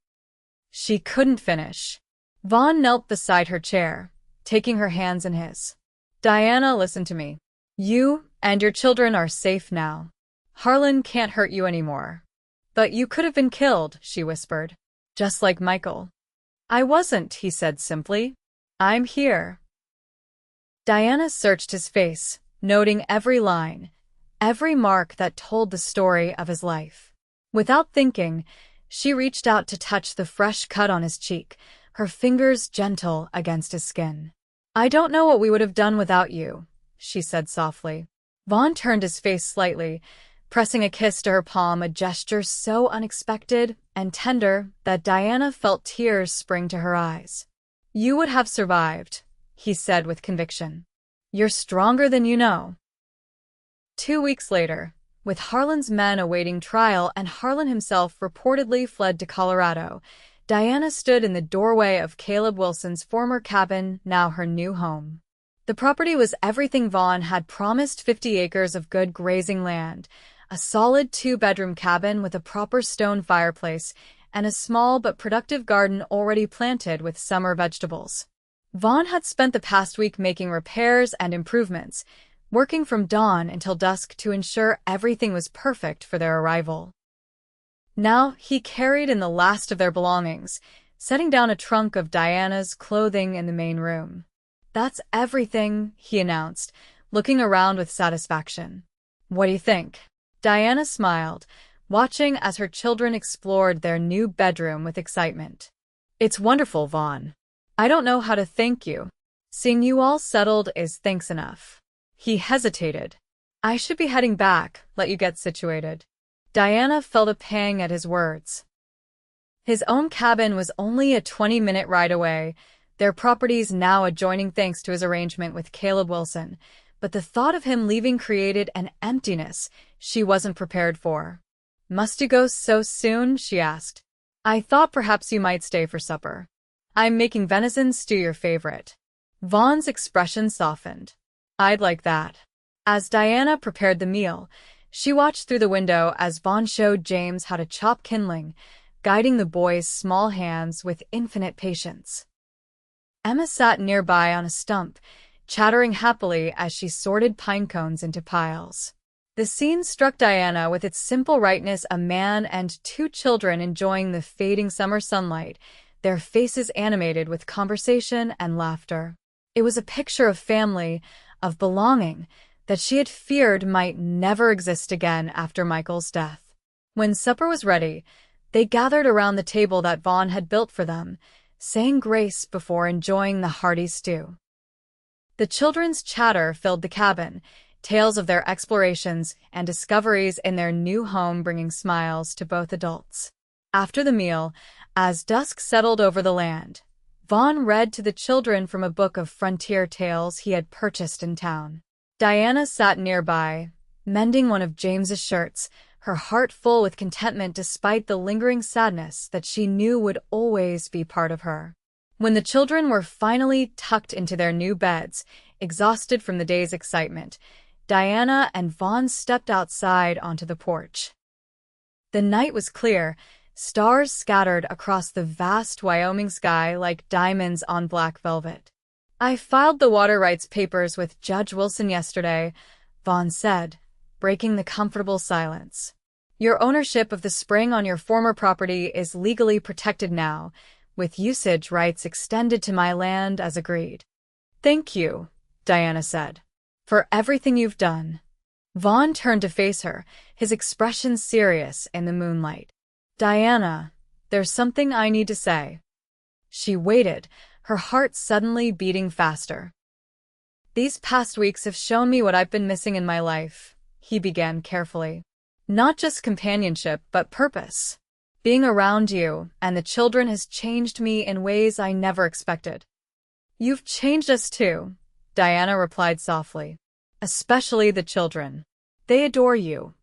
She couldn't finish. Vaughn knelt beside her chair, taking her hands in his. Diana, listen to me. You and your children are safe now. Harlan can't hurt you anymore. But you could have been killed, she whispered. Just like Michael. I wasn't, he said simply. I'm here. Diana searched his face, noting every line, every mark that told the story of his life. Without thinking, she reached out to touch the fresh cut on his cheek, her fingers gentle against his skin. I don't know what we would have done without you, she said softly. Vaughn turned his face slightly, pressing a kiss to her palm, a gesture so unexpected and tender that Diana felt tears spring to her eyes. You would have survived, he said with conviction. You're stronger than you know. 2 weeks later, with Harlan's men awaiting trial and Harlan himself reportedly fled to Colorado, Diana stood in the doorway of Caleb Wilson's former cabin, now her new home. The property was everything Vaughn had promised: 50 acres of good grazing land, a solid 2-bedroom cabin with a proper stone fireplace, and a small but productive garden already planted with summer vegetables. Vaughn had spent the past week making repairs and improvements, working from dawn until dusk to ensure everything was perfect for their arrival. Now he carried in the last of their belongings, setting down a trunk of Diana's clothing in the main room. That's everything, he announced, looking around with satisfaction. What do you think? Diana smiled, watching as her children explored their new bedroom with excitement. It's wonderful, Vaughn. I don't know how to thank you. Seeing you all settled is thanks enough. He hesitated. I should be heading back, let you get situated. Diana felt a pang at his words. His own cabin was only a 20-minute ride away, their properties now adjoining thanks to his arrangement with Caleb Wilson, but the thought of him leaving created an emptiness she wasn't prepared for. Must you go so soon? She asked. I thought perhaps you might stay for supper. I'm making venison stew, your favorite. Vaughn's expression softened. I'd like that. As Diana prepared the meal, she watched through the window as Vaughn showed James how to chop kindling, guiding the boy's small hands with infinite patience. Emma sat nearby on a stump, chattering happily as she sorted pine cones into piles. The scene struck Diana with its simple rightness: a man and 2 children enjoying the fading summer sunlight, their faces animated with conversation and laughter. It was a picture of family, of belonging, that she had feared might never exist again after Michael's death. When supper was ready, they gathered around the table that Vaughn had built for them, saying grace before enjoying the hearty stew. The children's chatter filled the cabin, tales of their explorations and discoveries in their new home bringing smiles to both adults. After the meal, as dusk settled over the land, Vaughn read to the children from a book of frontier tales he had purchased in town. Diana sat nearby, mending one of James's shirts, her heart full with contentment despite the lingering sadness that she knew would always be part of her. When the children were finally tucked into their new beds, exhausted from the day's excitement, Diana and Vaughn stepped outside onto the porch. The night was clear, stars scattered across the vast Wyoming sky like diamonds on black velvet. "I filed the water rights papers with Judge Wilson yesterday," Vaughn said, breaking the comfortable silence. "Your ownership of the spring on your former property is legally protected now, with usage rights extended to my land as agreed." "Thank you," Diana said, "for everything you've done." Vaughn turned to face her, his expression serious in the moonlight. "Diana, there's something I need to say." She waited, her heart suddenly beating faster. "These past weeks have shown me what I've been missing in my life," he began carefully. "Not just companionship, but purpose. Being around you and the children has changed me in ways I never expected." "You've changed us too," Diana replied softly. "Especially the children. They adore you."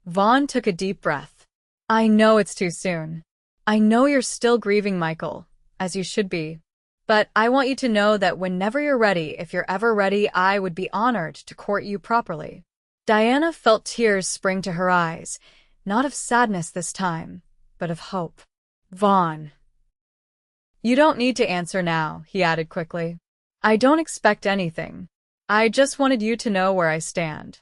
Vaughn took a deep breath. "I know it's too soon. I know you're still grieving Michael, as you should be. But I want you to know that whenever you're ready, if you're ever ready, I would be honored to court you properly." Diana felt tears spring to her eyes, not of sadness this time, but of hope. "Vaughn, you don't need to answer now," he added quickly. "I don't expect anything. I just wanted you to know where I stand."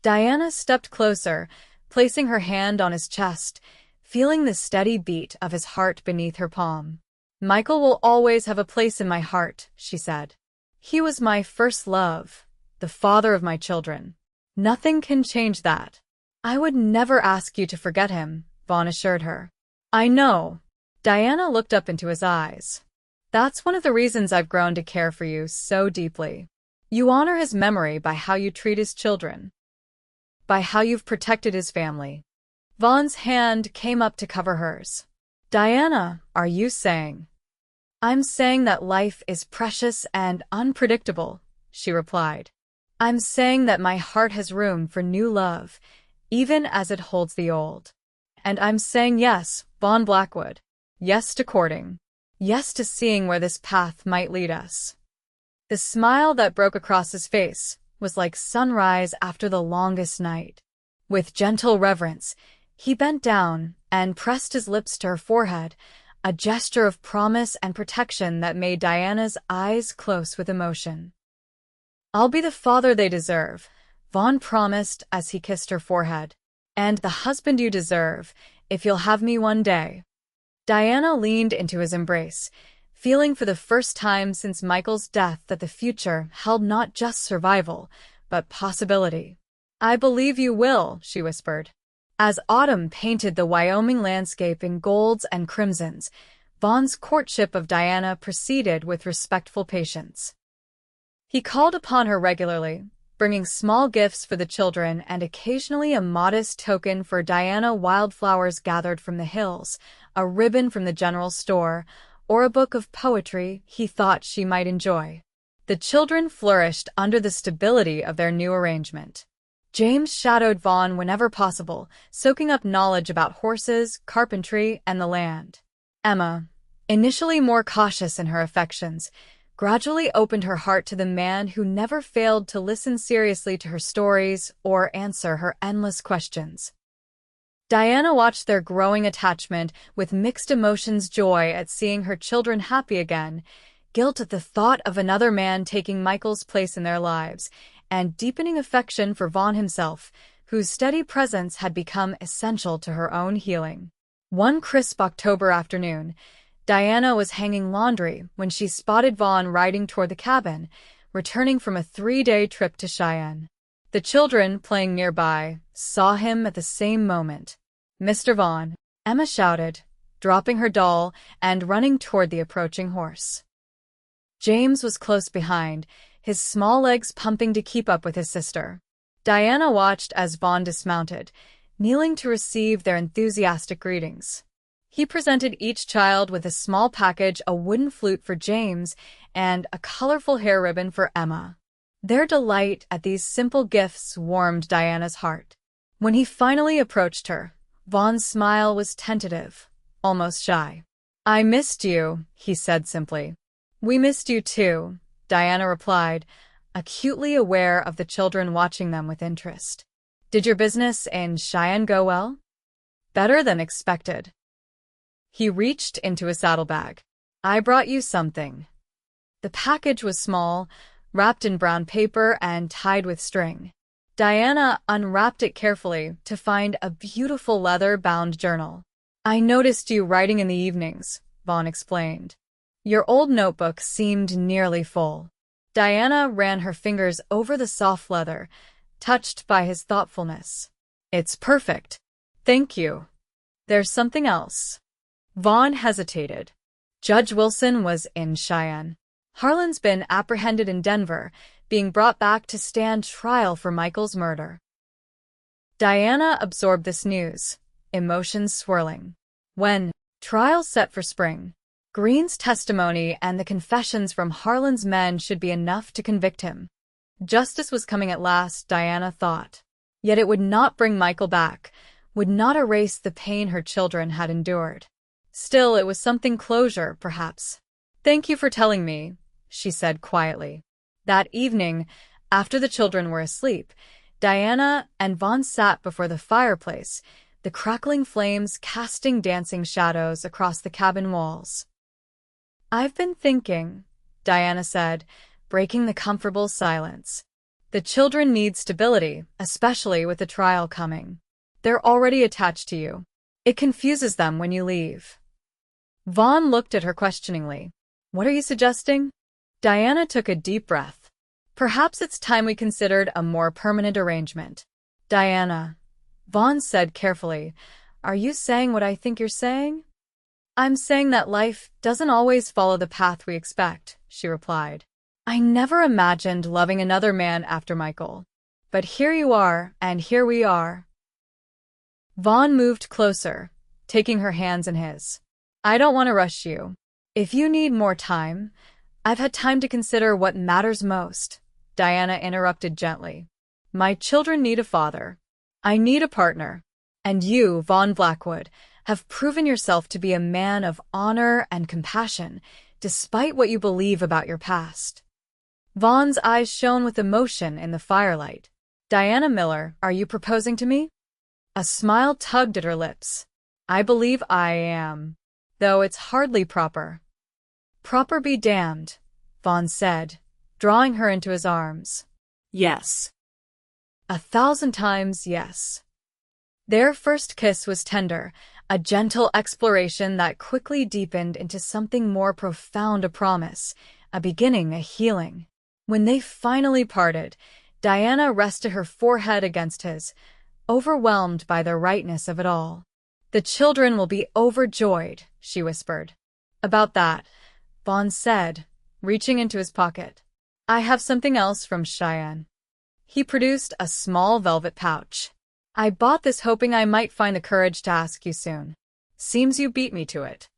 Diana stepped closer, placing her hand on his chest, feeling the steady beat of his heart beneath her palm. "Michael will always have a place in my heart," she said. "He was my first love, the father of my children. Nothing can change that." "I would never ask you to forget him," Vaughn assured her. "I know." Diana looked up into his eyes. "That's one of the reasons I've grown to care for you so deeply. You honor his memory by how you treat his children, by how you've protected his family." Vaughn's hand came up to cover hers. "Diana, are you saying?" "I'm saying that life is precious and unpredictable," she replied. "I'm saying that my heart has room for new love, even as it holds the old. And I'm saying yes, Vaughn Blackwood. Yes to courting. Yes to seeing where this path might lead us." The smile that broke across his face was like sunrise after the longest night. With gentle reverence, he bent down and pressed his lips to her forehead, a gesture of promise and protection that made Diana's eyes close with emotion. "I'll be the father they deserve," Vaughn promised as he kissed her forehead. "And the husband you deserve, if you'll have me one day." Diana leaned into his embrace, feeling for the first time since Michael's death that the future held not just survival, but possibility. "I believe you will," she whispered. As autumn painted the Wyoming landscape in golds and crimsons, Vaughn's courtship of Diana proceeded with respectful patience. He called upon her regularly, bringing small gifts for the children and occasionally a modest token for Diana: wildflowers gathered from the hills, a ribbon from the general store, or a book of poetry he thought she might enjoy. The children flourished under the stability of their new arrangement. James shadowed Vaughn whenever possible, soaking up knowledge about horses, carpentry, and the land. Emma, initially more cautious in her affections, gradually opened her heart to the man who never failed to listen seriously to her stories or answer her endless questions. Diana watched their growing attachment with mixed emotions: joy at seeing her children happy again, guilt at the thought of another man taking Michael's place in their lives, and deepening affection for Vaughn himself, whose steady presence had become essential to her own healing. One crisp October afternoon, Diana was hanging laundry when she spotted Vaughn riding toward the cabin, returning from a 3-day trip to Cheyenne. The children, playing nearby, saw him at the same moment. "Mr. Vaughn," Emma shouted, dropping her doll and running toward the approaching horse. James was close behind, his small legs pumping to keep up with his sister. Diana watched as Vaughn dismounted, kneeling to receive their enthusiastic greetings. He presented each child with a small package: a wooden flute for James and a colorful hair ribbon for Emma. Their delight at these simple gifts warmed Diana's heart. When he finally approached her, Vaughn's smile was tentative, almost shy. "I missed you," he said simply. "We missed you too," Diana replied, acutely aware of the children watching them with interest. "Did your business in Cheyenne go well?" "Better than expected." He reached into his saddlebag. "I brought you something." The package was small, wrapped in brown paper and tied with string. Diana unwrapped it carefully to find a beautiful leather-bound journal. "I noticed you writing in the evenings," Vaughn explained. "Your old notebook seemed nearly full." Diana ran her fingers over the soft leather, touched by his thoughtfulness. "It's perfect. Thank you." "There's something else." Vaughn hesitated. Judge Wilson was in Cheyenne. Harlan's been apprehended in Denver, being brought back to stand trial for Michael's murder. Diana absorbed this news, emotions swirling. When trial set for spring, Green's testimony and the confessions from Harlan's men should be enough to convict him. Justice was coming at last, Diana thought. Yet it would not bring Michael back, would not erase the pain her children had endured. Still, it was something closure, perhaps. "Thank you for telling me," she said quietly. That evening, after the children were asleep, Diana and Vaughn sat before the fireplace, the crackling flames casting dancing shadows across the cabin walls. "I've been thinking," Diana said, breaking the comfortable silence. "The children need stability, especially with the trial coming. They're already attached to you. It confuses them when you leave." Vaughn looked at her questioningly. "What are you suggesting?" Diana took a deep breath. "Perhaps it's time we considered a more permanent arrangement." "Diana," Vaughn said carefully, "are you saying what I think you're saying?" "I'm saying that life doesn't always follow the path we expect," she replied. "I never imagined loving another man after Michael. But here you are, and here we are." Vaughn moved closer, taking her hands in his. "I don't want to rush you. If you need more time, I've had time to consider what matters most," Diana interrupted gently. "My children need a father. I need a partner. And you, Vaughn Blackwood, have proven yourself to be a man of honor and compassion, despite what you believe about your past." Vaughn's eyes shone with emotion in the firelight. "Diana Miller, are you proposing to me?" A smile tugged at her lips. "I believe I am. Though it's hardly proper." "Proper be damned," Vaughn said, drawing her into his arms. Yes. 1,000 times yes. Their first kiss was tender, a gentle exploration that quickly deepened into something more profound, a promise, a beginning, a healing. When they finally parted, Diana rested her forehead against his, overwhelmed by the rightness of it all. "The children will be overjoyed," she whispered. "About that," Vaughn said, reaching into his pocket. "I have something else from Cheyenne." He produced a small velvet pouch. "I bought this hoping I might find the courage to ask you soon. Seems you beat me to it."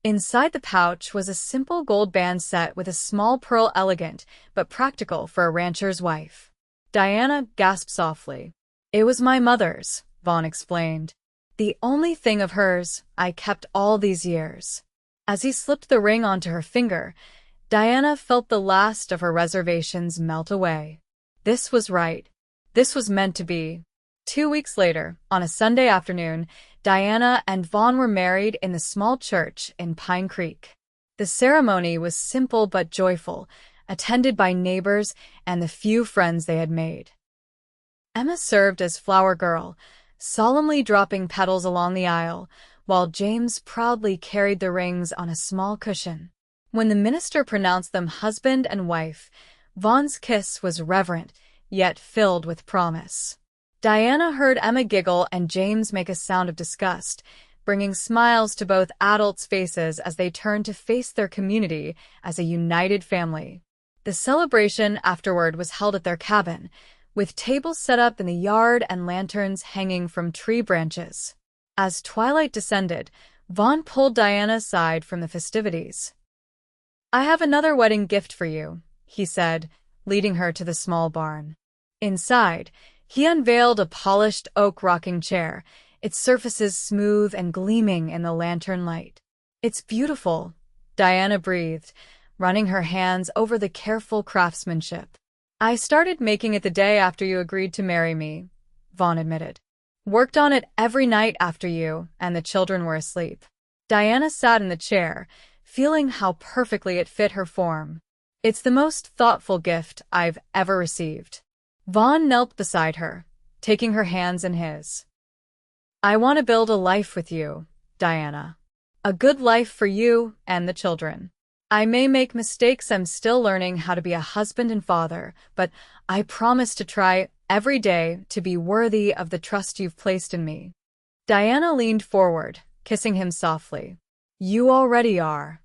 Inside the pouch was a simple gold band set with a small pearl, elegant but practical for a rancher's wife. Diana gasped softly. "It was my mother's," Vaughn explained. "The only thing of hers I kept all these years." As he slipped the ring onto her finger, Diana felt the last of her reservations melt away. This was right. This was meant to be. 2 weeks later, on a Sunday afternoon, Diana and Vaughn were married in the small church in Pine Creek. The ceremony was simple but joyful, attended by neighbors and the few friends they had made. Emma served as flower girl, solemnly dropping petals along the aisle, while James proudly carried the rings on a small cushion. When the minister pronounced them husband and wife, Vaughn's kiss was reverent, yet filled with promise. Diana heard Emma giggle and James make a sound of disgust, bringing smiles to both adults' faces as they turned to face their community as a united family. The celebration afterward was held at their cabin, with tables set up in the yard and lanterns hanging from tree branches. As twilight descended, Vaughn pulled Diana aside from the festivities. "I have another wedding gift for you," he said, leading her to the small barn. Inside, he unveiled a polished oak rocking chair, its surfaces smooth and gleaming in the lantern light. "It's beautiful," Diana breathed, running her hands over the careful craftsmanship. "I started making it the day after you agreed to marry me," Vaughn admitted. "Worked on it every night after you and the children were asleep." Diana sat in the chair, feeling how perfectly it fit her form. "It's the most thoughtful gift I've ever received." Vaughn knelt beside her, taking her hands in his. "I want to build a life with you, Diana. A good life for you and the children. I may make mistakes, I'm still learning how to be a husband and father, but I promise to try every day to be worthy of the trust you've placed in me." Diana leaned forward, kissing him softly. "You already are."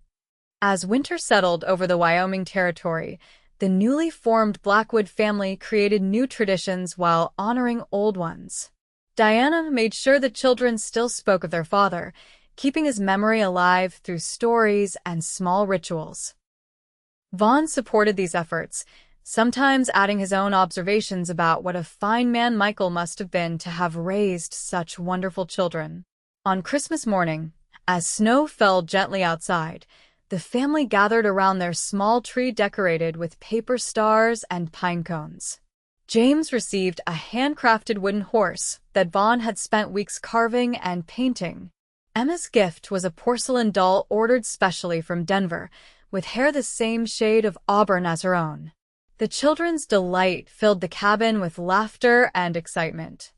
As winter settled over the Wyoming Territory, the newly formed Blackwood family created new traditions while honoring old ones. Diana made sure the children still spoke of their father, keeping his memory alive through stories and small rituals. Vaughn supported these efforts, sometimes adding his own observations about what a fine man Michael must have been to have raised such wonderful children. On Christmas morning, as snow fell gently outside, the family gathered around their small tree decorated with paper stars and pine cones. James received a handcrafted wooden horse that Vaughn had spent weeks carving and painting. Emma's gift was a porcelain doll ordered specially from Denver, with hair the same shade of auburn as her own. The children's delight filled the cabin with laughter and excitement.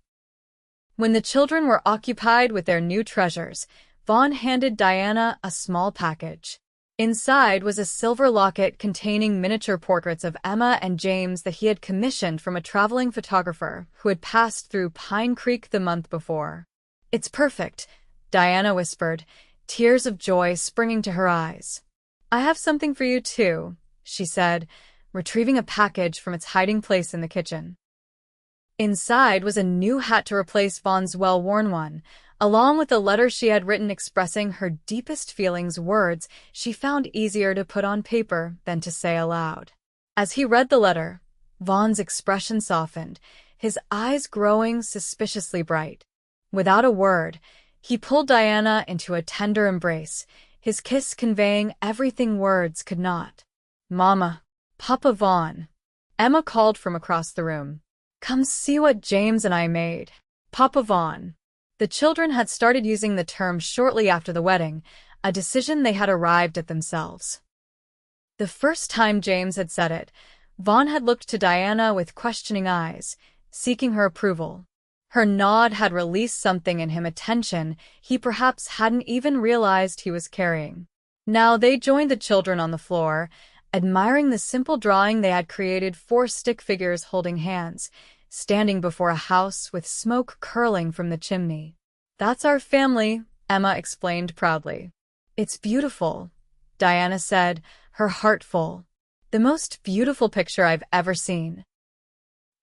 When the children were occupied with their new treasures, Vaughn handed Diana a small package. Inside was a silver locket containing miniature portraits of Emma and James that he had commissioned from a traveling photographer who had passed through Pine Creek the month before. "It's perfect," Diana whispered, tears of joy springing to her eyes. "I have something for you too," she said, retrieving a package from its hiding place in the kitchen. Inside was a new hat to replace Vaughn's well-worn one, along with a letter she had written expressing her deepest feelings, words she found easier to put on paper than to say aloud. As he read the letter, Vaughn's expression softened, his eyes growing suspiciously bright. Without a word, he pulled Diana into a tender embrace, his kiss conveying everything words could not. "Mama, Papa Vaughn," Emma called from across the room. "Come see what James and I made." Papa Vaughn. The children had started using the term shortly after the wedding, a decision they had arrived at themselves. The first time James had said it, Vaughn had looked to Diana with questioning eyes, seeking her approval. Her nod had released something in him, a tension he perhaps hadn't even realized he was carrying. Now they joined the children on the floor, admiring the simple drawing they had created, 4 stick figures holding hands, standing before a house with smoke curling from the chimney. "That's our family," Emma explained proudly. "It's beautiful," Diana said, her heart full. "The most beautiful picture I've ever seen."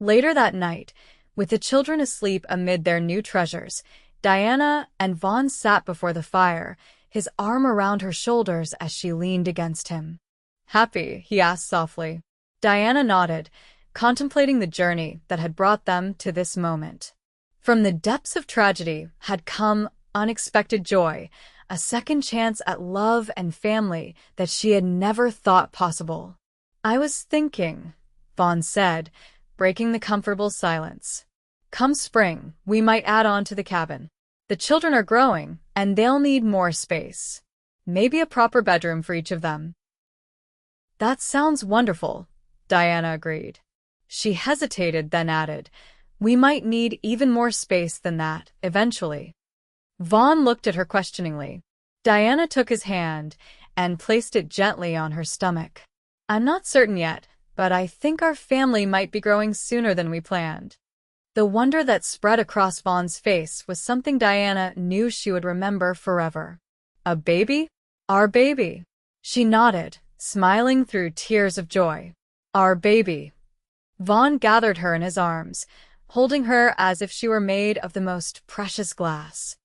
Later that night, with the children asleep amid their new treasures, Diana and Vaughn sat before the fire, his arm around her shoulders as she leaned against him. "Happy?" he asked softly. Diana nodded, contemplating the journey that had brought them to this moment. From the depths of tragedy had come unexpected joy, a second chance at love and family that she had never thought possible. "I was thinking," Vaughn said, breaking the comfortable silence. "Come spring, we might add on to the cabin. The children are growing, and they'll need more space. Maybe a proper bedroom for each of them." "That sounds wonderful," Diana agreed. She hesitated, then added, "We might need even more space than that, eventually." Vaughn looked at her questioningly. Diana took his hand and placed it gently on her stomach. "I'm not certain yet, but I think our family might be growing sooner than we planned." The wonder that spread across Vaughn's face was something Diana knew she would remember forever. "A baby?" "Our baby." She nodded, smiling through tears of joy. "Our baby." Vaughn gathered her in his arms, holding her as if she were made of the most precious glass.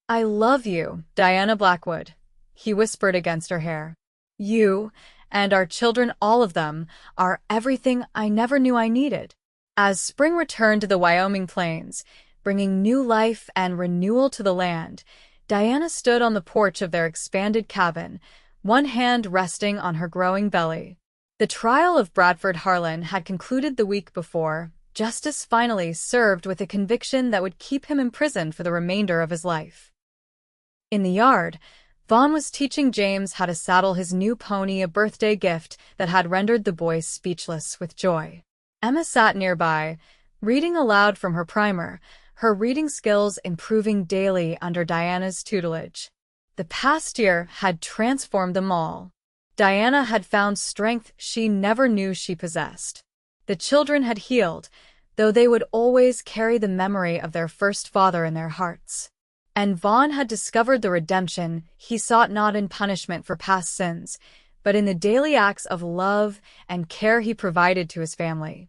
"I love you, Diana Blackwood," he whispered against her hair. "You, and our children, all of them, are everything I never knew I needed." As spring returned to the Wyoming plains, bringing new life and renewal to the land, Diana stood on the porch of their expanded cabin, one hand resting on her growing belly. The trial of Bradford Harlan had concluded the week before. Justice finally served with a conviction that would keep him imprisoned for the remainder of his life. In the yard, Vaughn was teaching James how to saddle his new pony, a birthday gift that had rendered the boy speechless with joy. Emma sat nearby, reading aloud from her primer, her reading skills improving daily under Diana's tutelage. The past year had transformed them all. Diana had found strength she never knew she possessed. The children had healed, though they would always carry the memory of their first father in their hearts. And Vaughn had discovered the redemption he sought not in punishment for past sins, but in the daily acts of love and care he provided to his family.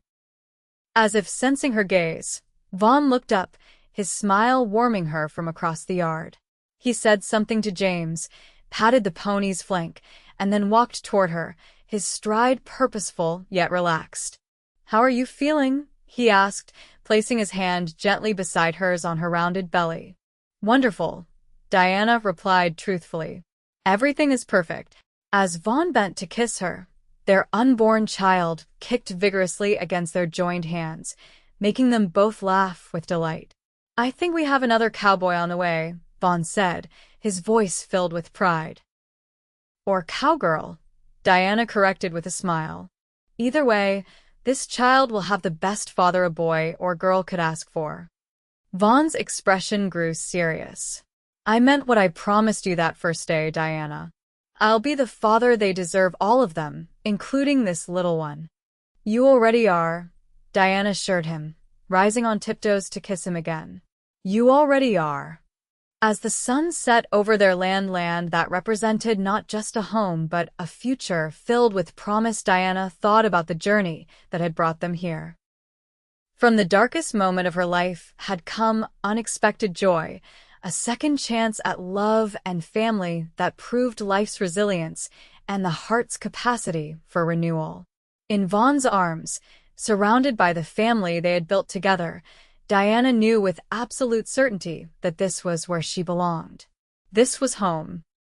As if sensing her gaze, Vaughn looked up, his smile warming her from across the yard. He said something to James, patted the pony's flank, and then walked toward her, his stride purposeful yet relaxed. "How are you feeling?" he asked, placing his hand gently beside hers on her rounded belly. "Wonderful," Diana replied truthfully. "Everything is perfect." As Vaughn bent to kiss her, their unborn child kicked vigorously against their joined hands, making them both laugh with delight. "I think we have another cowboy on the way," Vaughn said, his voice filled with pride. "Or cowgirl," Diana corrected with a smile. "Either way, this child will have the best father a boy or girl could ask for." Vaughn's expression grew serious. "I meant what I promised you that first day, Diana. I'll be the father they deserve, all of them, including this little one." "You already are," Diana assured him, rising on tiptoes to kiss him again. "You already are." As the sun set over their land that represented not just a home but a future filled with promise, Diana thought about the journey that had brought them here. From the darkest moment of her life had come unexpected joy, a second chance at love and family that proved life's resilience and the heart's capacity for renewal. In Vaughn's arms, surrounded by the family they had built together, Diana knew with absolute certainty that this was where she belonged. This was home.